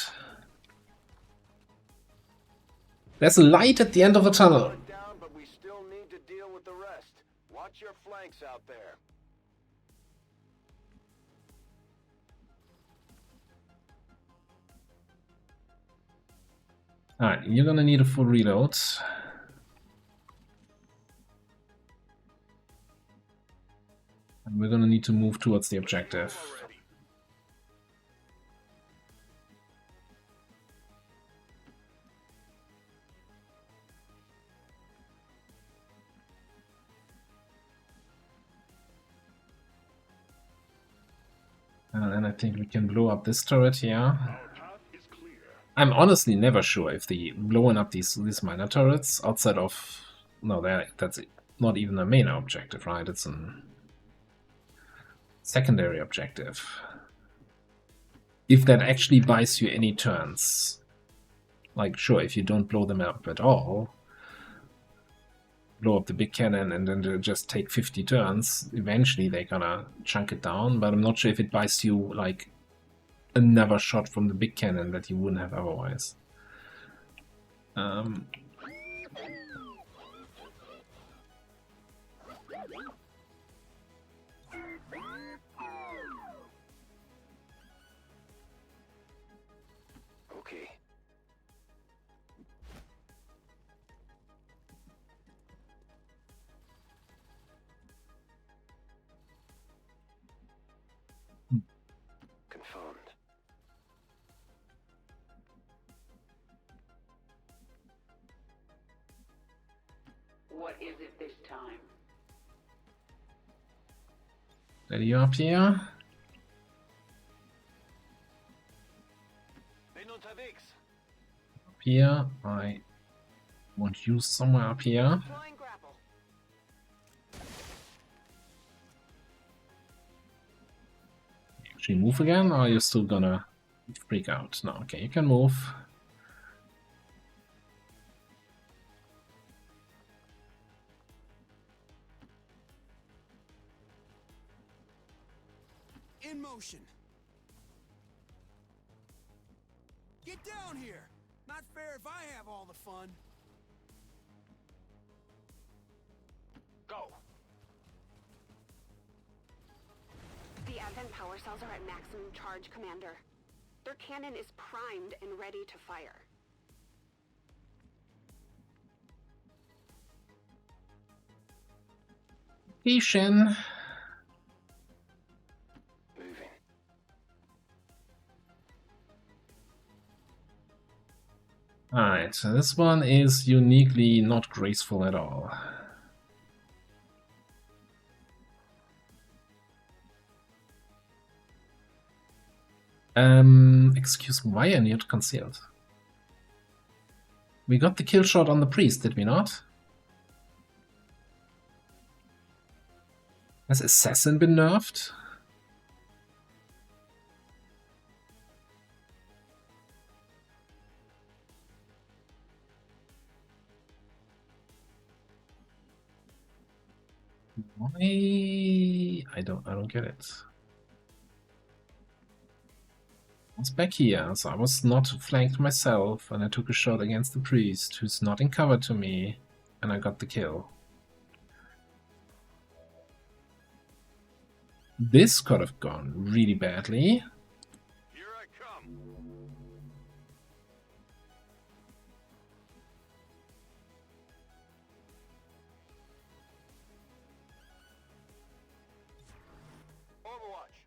S1: There's a light at the end of the tunnel.
S3: Down, but we still need to deal with the rest. Watch your flanks out there.
S1: Alright, you're gonna need a full reload. And we're gonna need to move towards the objective. And then I think we can blow up this turret here.
S7: Our path is clear.
S1: I'm honestly never sure if the blowing up these minor turrets outside of... No, that's not even a main objective, right? It's a secondary objective. If that actually buys you any turns. Like, sure, if you don't blow them up at all, blow up the big cannon and then they just take 50 turns, eventually they're gonna chunk it down, but I'm not sure if it buys you, like, another shot from the big cannon that you wouldn't have otherwise.
S3: Okay. Confirmed.
S5: What is it this time?
S1: Ready up here? Up here, I want you somewhere up here.
S2: Deploying grapple.
S1: Actually move again, or are you still gonna freak out? No, okay, you can move.
S6: In motion. Get down here! Not fair if I have all the fun.
S8: Go.
S2: The Advent power cells are at maximum charge, Commander. Their cannon is primed and ready to fire.
S1: Station.
S8: Moving.
S1: Alright, so this one is uniquely not graceful at all. Excuse me, why are you not concealed? We got the kill shot on the priest, did we not? Has Assassin been nerfed? Why? I don't get it. I was back here, so I was not flanked myself, and I took a shot against the priest, who's not in cover to me, and I got the kill. This could have gone really badly.
S3: Here I come.
S8: Overwatch.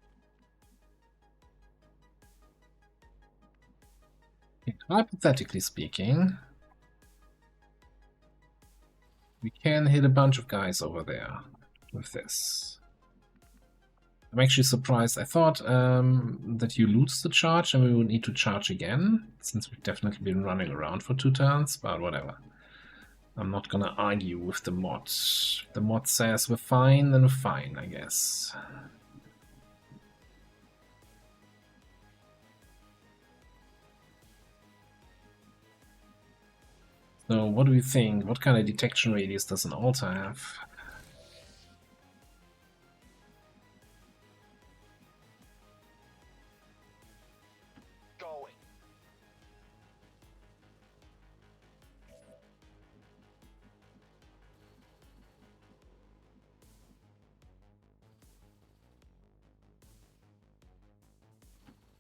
S1: Hypothetically speaking, we can hit a bunch of guys over there with this. I'm actually surprised. I thought that you lose the charge and we would need to charge again, since we've definitely been running around for 2 turns, but whatever. I'm not gonna argue with the mod. If the mod says we're fine, then we're fine, I guess. So what do we think? What kind of detection radius does an altar have?
S8: Going.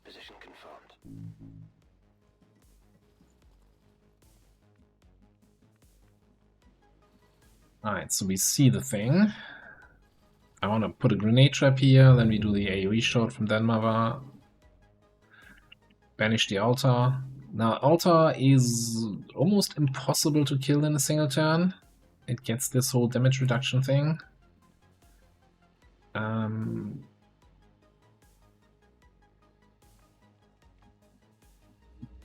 S8: Position confirmed.
S1: Alright, so we see the thing. I want to put a grenade trap here, then we do the AoE shot from DerAva. Banish the altar. Now, altar is almost impossible to kill in a single turn. It gets this whole damage reduction thing.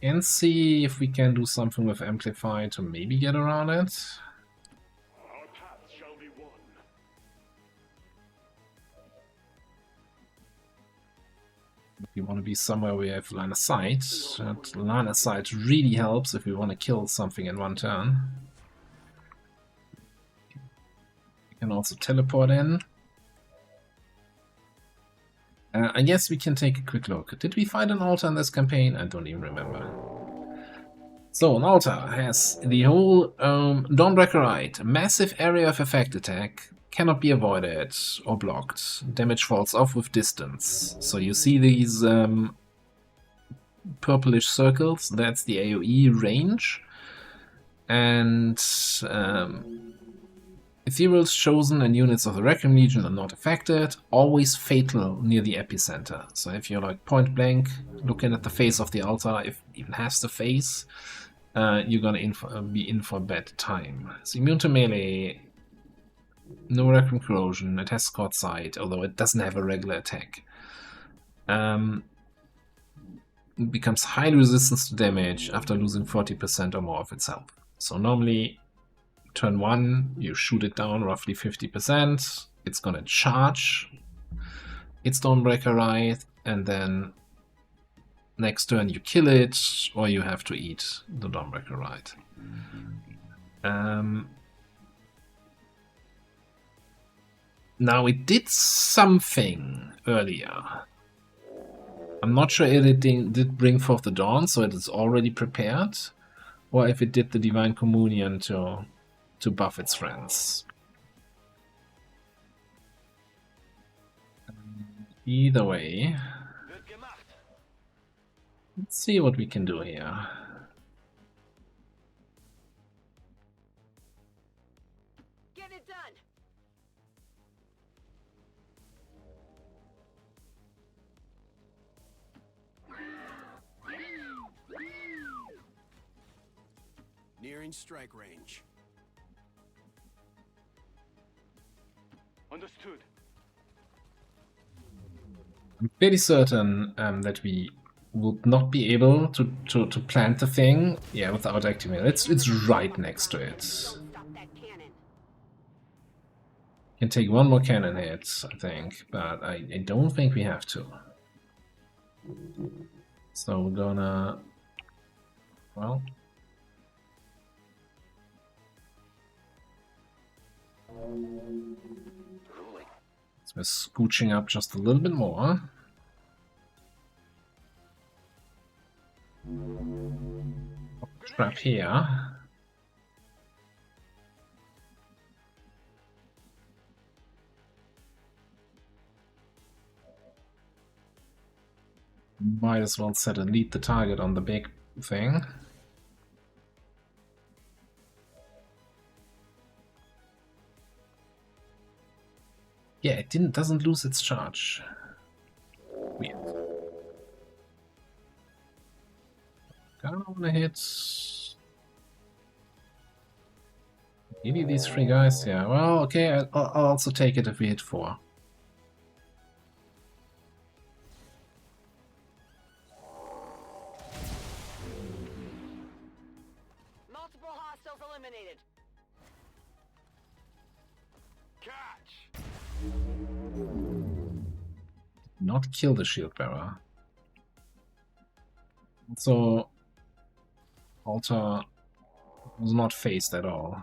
S1: And see if we can do something with Amplify to maybe get around it.
S7: Our paths shall be one.
S1: If we want to be somewhere where we have line of sight, that line of sight really helps if we want to kill something in 1 turn. We can also teleport in. I guess we can take a quick look. Did we fight an altar in this campaign? I don't even remember. So, an altar has the whole Dawnbreakerite, massive area of effect attack, cannot be avoided or blocked. Damage falls off with distance. So you see these purplish circles, that's the AoE range. And Ethereals chosen and units of the Requiem Legion are not affected, always fatal near the epicenter. So if you're like point blank looking at the face of the altar, if it even has the face, you're gonna be in for a bad time. It's immune to melee, no Requiem corrosion, it has squad sight, although it doesn't have a regular attack. it becomes highly resistant to damage after losing 40% or more of its health. So normally, turn 1, you shoot it down roughly 50%, it's gonna charge its Dawnbreaker Rite, and then next turn you kill it, or you have to eat the Dawnbreaker Rite. Now it did something earlier. I'm not sure if it did bring forth the dawn, so it is already prepared, or if it did the Divine Communion to buff its friends. Either way, let's see what we can do here.
S2: Get it done.
S6: Nearing strike range.
S9: Understood.
S1: I'm pretty certain that we would not be able to plant the thing, yeah, without activating it. It's right next to it.
S2: Don't stop that cannon.
S1: Can take one more cannon hit, I think, but I don't think we have to. So we're gonna, well, so we're scooching up just a little bit more. Trap here. Might as well set and lead the target on the big thing. Yeah, it doesn't lose its charge. Weird. Kinda wanna hit maybe these 3 guys. Yeah, well, okay, I'll also take it if we hit 4.
S2: Multiple hostiles eliminated.
S3: Catch!
S1: Not kill the shield bearer. Also, Altar was not phased at all.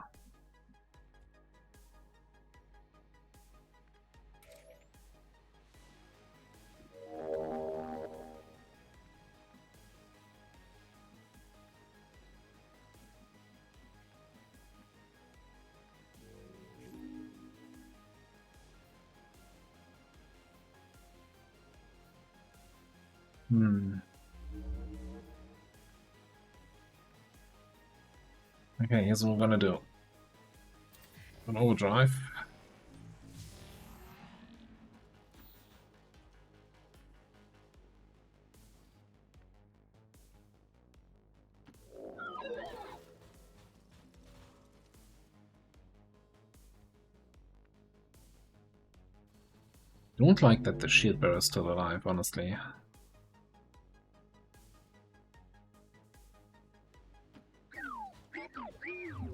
S1: Okay, here's what we're gonna do. An overdrive. Don't like that the shield bearer is still alive, honestly.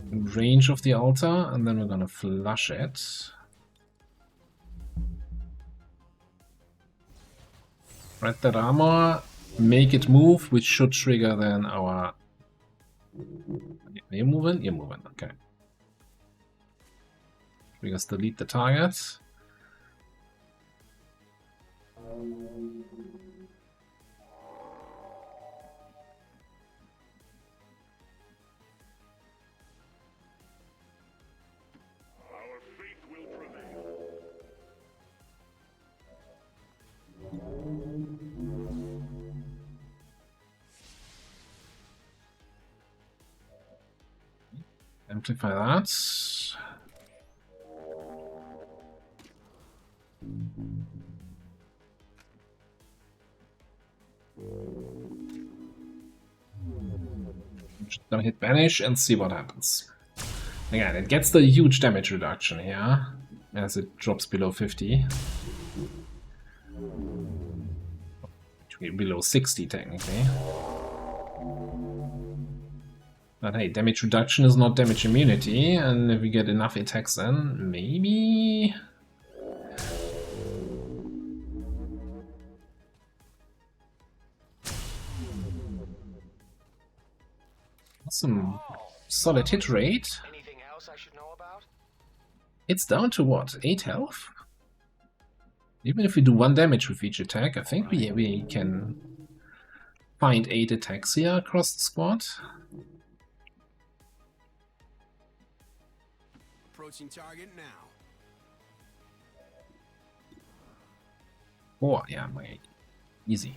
S1: Range of the altar, and then we're gonna flush it. Spread that armor, make it move, which should trigger then our... Are you moving? You're moving, okay. Triggers delete the target.
S7: Our faith will prevail.
S1: Amplify that. Just gonna hit banish and see what happens. Again, it gets the huge damage reduction here as it drops below 50. Should be below 60 technically. But hey, damage reduction is not damage immunity, and if we get enough attacks then, maybe... Some solid hit rate.
S8: Anything else I should know about?
S1: It's down to what, 8 health? Even if we do 1 damage with each attack, I think we can find 8 attacks here across the squad.
S6: Approaching target now.
S1: Oh, yeah, my easy.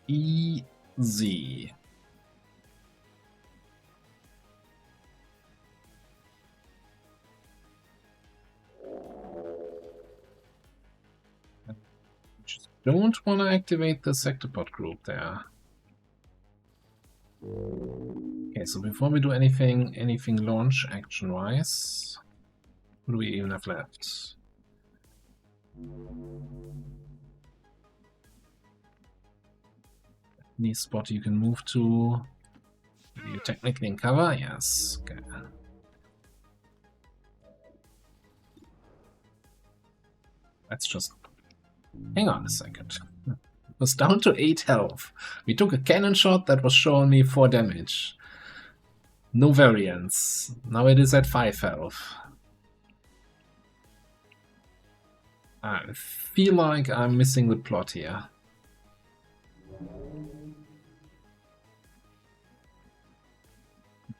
S1: Easy. Just don't want to activate the sectopod group there. Okay, so before we do anything launch action-wise, what do we even have left? Any spot you can move to? You technically in cover? Yes. Okay. Let's just hang on a second. It was down to 8 health. We took a cannon shot that was showing me 4 damage. No variance. Now it is at 5 health. I feel like I'm missing the plot here.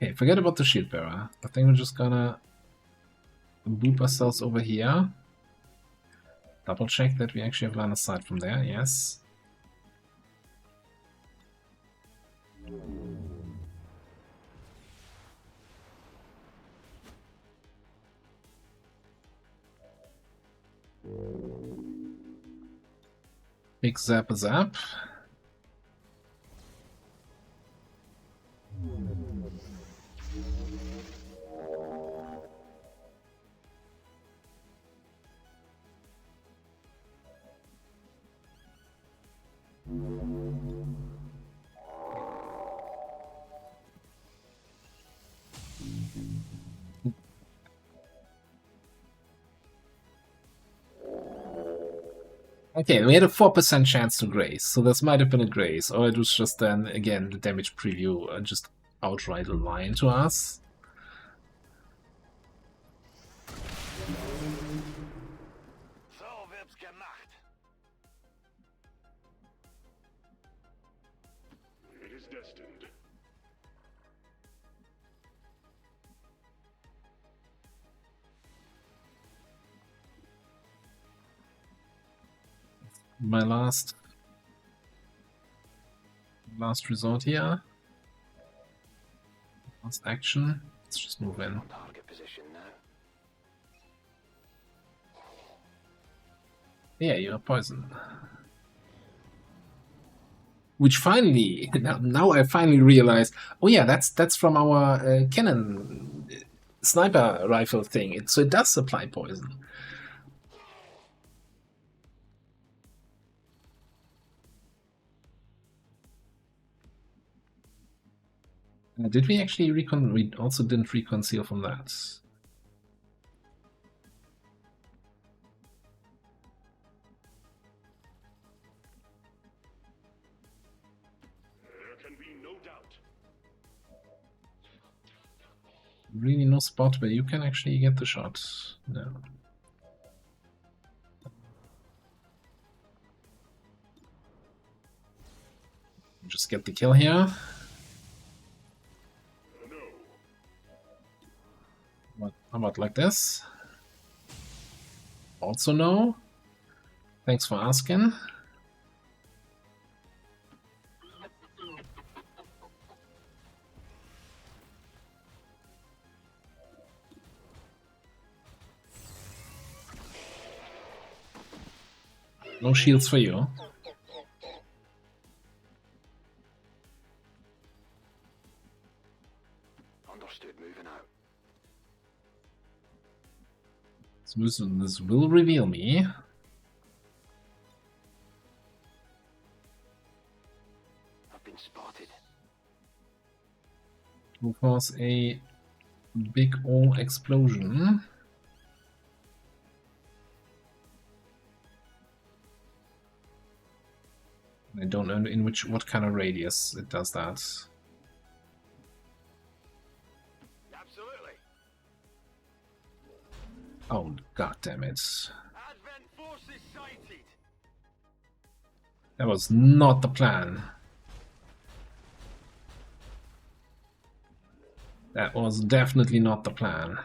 S1: Okay, forget about the shield bearer. I think we're just gonna boop ourselves over here. Double check that we actually have line of sight from there, yes. Big zap zap. Okay, we had a 4% chance to graze, so this might have been a graze, or it was just then, again, the damage preview just outright lying to us.
S3: So wird's gemacht.
S7: It is destined.
S1: My last resort here. Last action. Let's just move in.
S8: Target position now.
S1: Yeah, you are poisoned. Which finally, now I finally realize. Oh yeah, that's from our cannon sniper rifle thing. So it does supply poison. Did we actually recon? We also didn't reconcile from that.
S7: There can be no doubt.
S1: Really no spot where you can actually get the shot. No. Just get the kill here. How about like this? Also no. Thanks for asking. No shields for you.
S8: Understood, moving.
S1: So this will reveal me.
S8: I've been spotted.
S1: Will cause a big ol' explosion. I don't know in what kind of radius it does that.
S3: Absolutely.
S1: Oh, god damn it.
S3: Advent forces sighted.
S1: That was not the plan. That was definitely not the plan.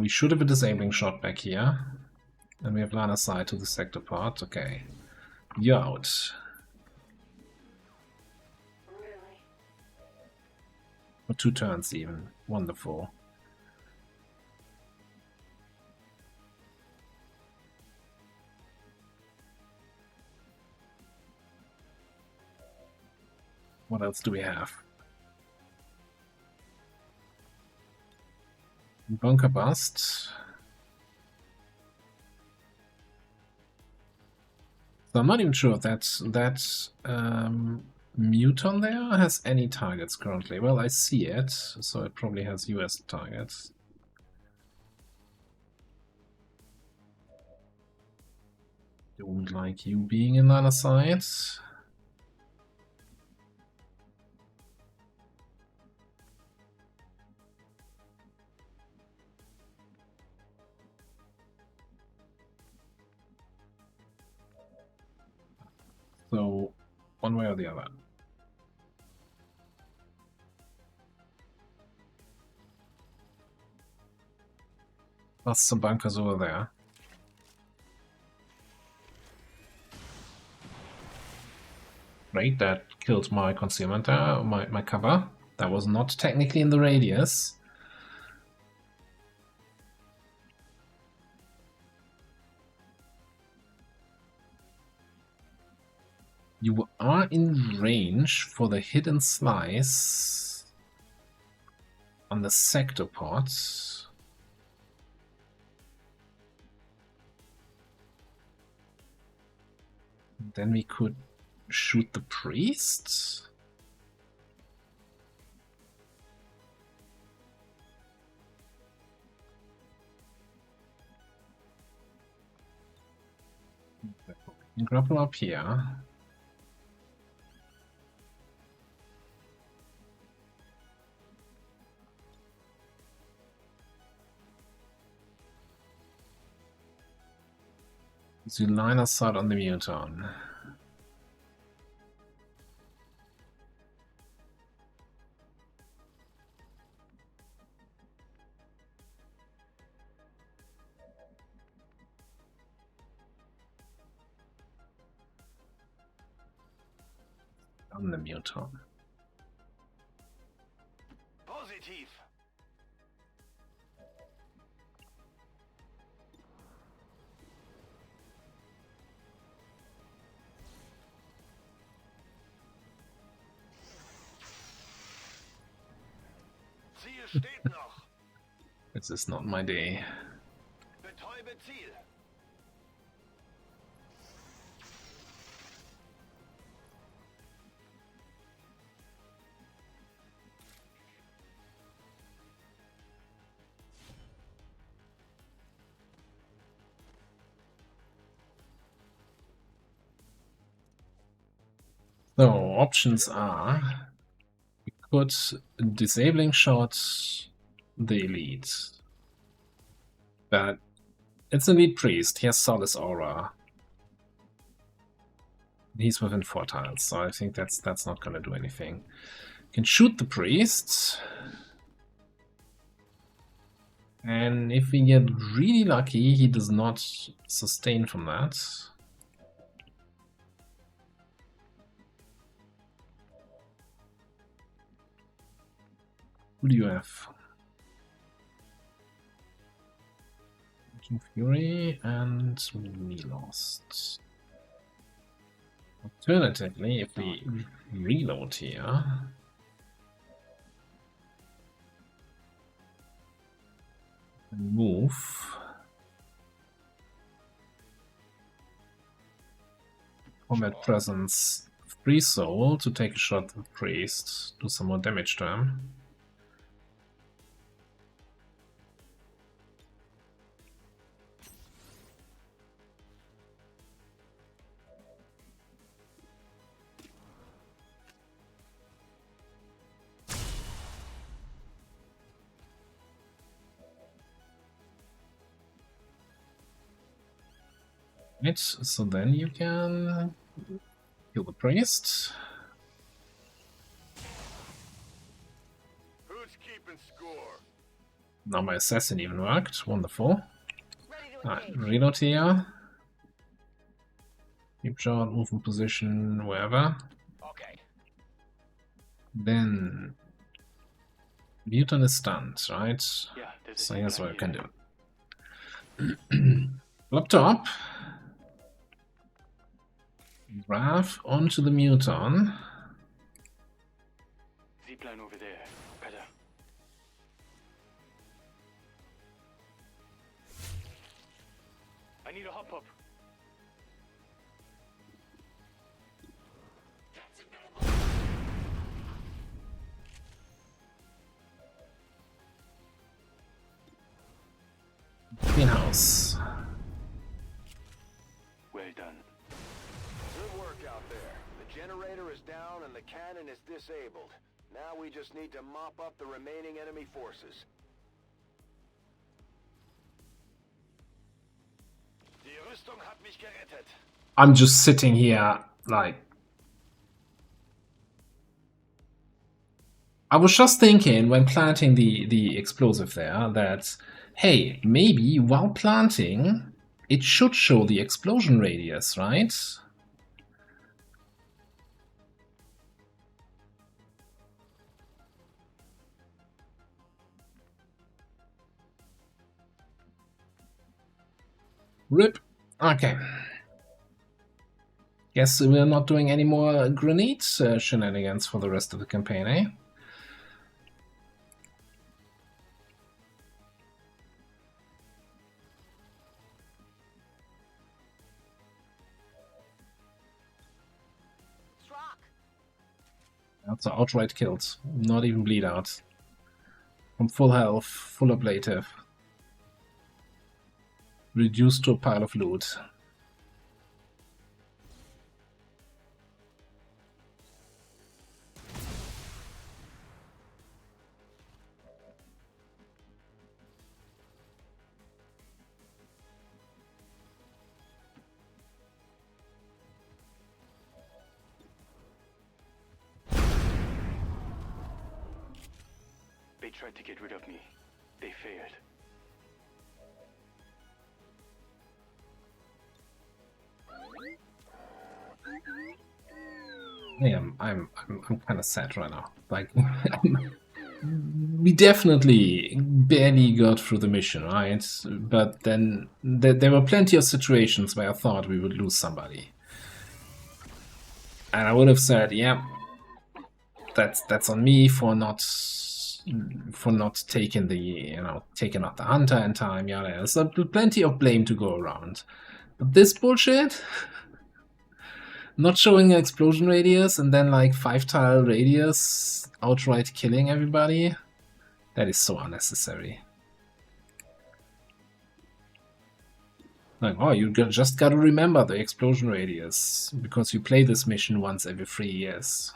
S1: We should have a disabling shot back here. And we have line of sight to the sector part. Okay. You're out.
S5: Really?
S1: For 2 turns even. Wonderful. What else do we have? Bunker bust. So I'm not even sure if that muton there has any targets currently. Well, I see it, so it probably has US targets. Don't like you being in line of sight. So, one way or the other. Plus some bunkers over there. Great, that killed my concealment there, my cover. That was not technically in the radius. You are in range for the hidden slice on the sector pods. Then we could shoot the priest. Grapple up here. So line of sight on the muton. On the muton.
S3: Positive. Ziel steht noch.
S1: This is not my day.
S3: Betäube Ziel.
S1: So, options are, we could disabling shot the elite. But it's an elite priest, he has Solace Aura. He's within 4 tiles, so I think that's not gonna do anything. Can shoot the priest. And if we get really lucky, he does not sustain from that. Who do you have? King Fury and we lost. Alternatively, if we reload here, Move. Combat presence 3 soul to take a shot at the priest. Do some more damage to him. Right, so then you can kill the priest.
S3: Who's keeping score?
S1: Now my assassin even worked. Wonderful.
S2: Ready to
S1: Alright,
S2: engage.
S1: reload here. Keep shot, move in position, wherever.
S8: Okay.
S1: Then Mutant is stunned, right?
S9: Yeah, there's a
S1: So here's what I
S9: zipline
S1: can
S9: here.
S1: do. Up top. Graph onto the Mutant.
S9: Zipline over there. Better. I need a hop up.
S1: Greenhouse.
S9: Well done.
S3: Good work out there. The generator is down and the cannon is disabled. Now we just need to mop up the remaining enemy forces. Die Rüstung hat mich gerettet.
S1: I'm just sitting here like... I was just thinking when planting the explosive there that, hey, maybe while planting it should show the explosion radius, right? RIP. Okay. Guess we're not doing any more grenade shenanigans for the rest of the campaign, eh? That's outright killed. Not even bleed out. From full health, full ablative. Reduced to a pile of loot.
S9: They tried to get rid of me. They failed.
S1: Yeah, I'm kind of sad right now. Like, we definitely barely got through the mission, right? But then there were plenty of situations where I thought we would lose somebody, and I would have said, "Yeah, that's on me for not taking the taking out the hunter in time." Yeah, there's plenty of blame to go around, but this bullshit. Not showing an explosion radius and then like 5-tile radius outright killing everybody. That is so unnecessary. Like, oh, you just gotta remember the explosion radius because you play this mission once every 3 years.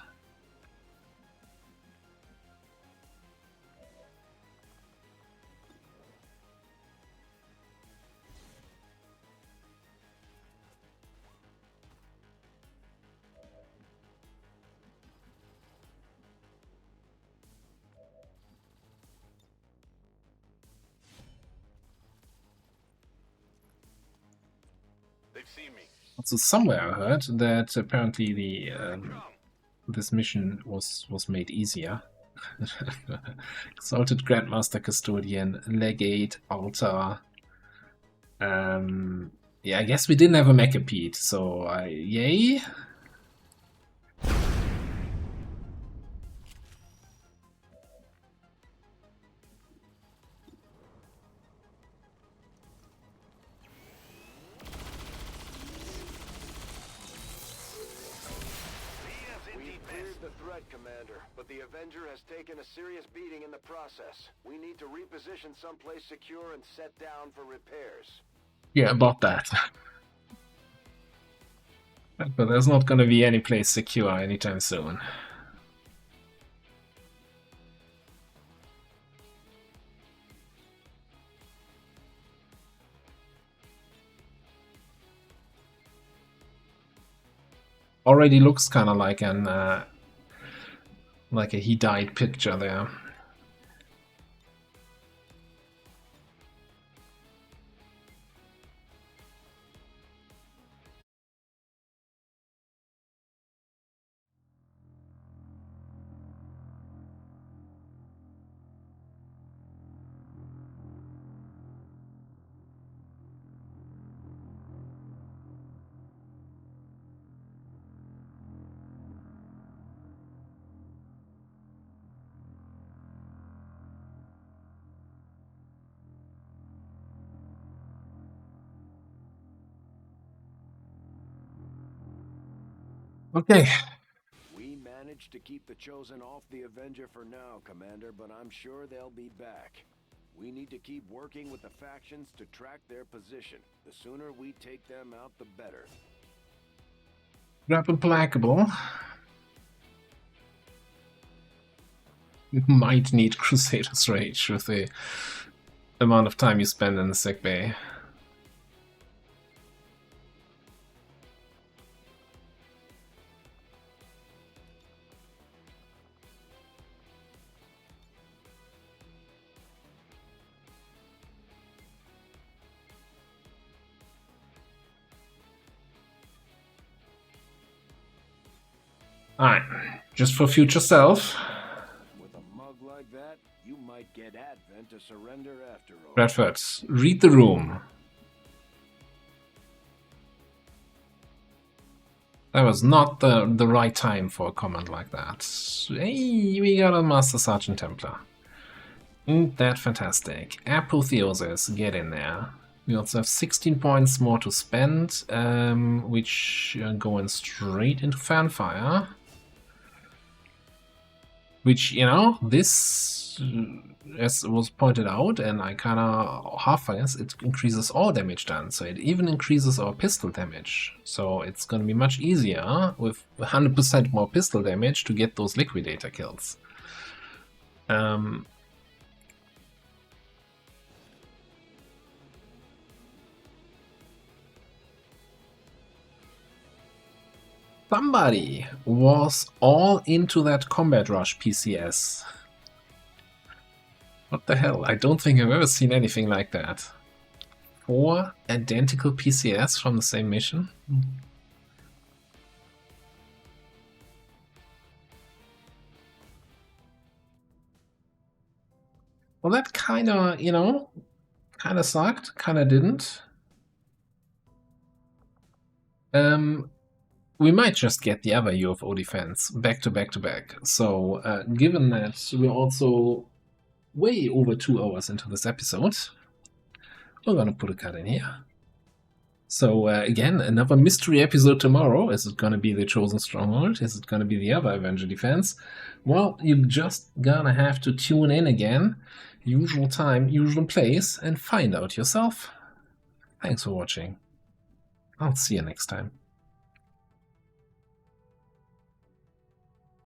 S3: They've seen me.
S1: Also, somewhere I heard that apparently the this mission was made easier. Exalted Grandmaster Custodian, Legate, Altar. Yeah, I guess we didn't have a Mechapede, so yay.
S3: the Avenger has taken a serious beating in the process. We need to reposition someplace secure and set down for repairs.
S1: Yeah, about that. But there's not gonna be any place secure anytime soon. Already looks kind of like an like a he died picture there. Okay.
S3: We managed to keep the Chosen off the Avenger for now, Commander, but I'm sure they'll be back. We need to keep working with the factions to track their position. The sooner we take them out, the better.
S1: Grab Implacable. You might need Crusader's Rage with the amount of time you spend in the sick bay. Alright, just for future self.
S3: With a mug like that, you might get Advent to surrender after all.
S1: Bradford, read the room. That was not the right time for a comment like that. Hey, we got a Master Sergeant Templar. Isn't that fantastic? Apotheosis, get in there. We also have 16 points more to spend, which are going straight into Fanfire. Which, you know, this, as was pointed out, and I kinda half-fires, it increases all damage done, so it even increases our pistol damage. So it's gonna be much easier, with 100% more pistol damage, to get those Liquidator kills. Somebody was all into that Combat Rush PCS. What the hell? I don't think I've ever seen anything like that. 4 identical PCS from the same mission? Well, that kinda, you know, kinda sucked, kinda didn't. We might just get the other UFO defense back to back to back. So, given that we're also way over 2 hours into this episode, we're gonna put a cut in here. So, again, another mystery episode tomorrow. Is it gonna be the Chosen Stronghold? Is it gonna be the other Avenger defense? Well, you're just gonna have to tune in again, usual time, usual place, and find out yourself. Thanks for watching. I'll see you next time.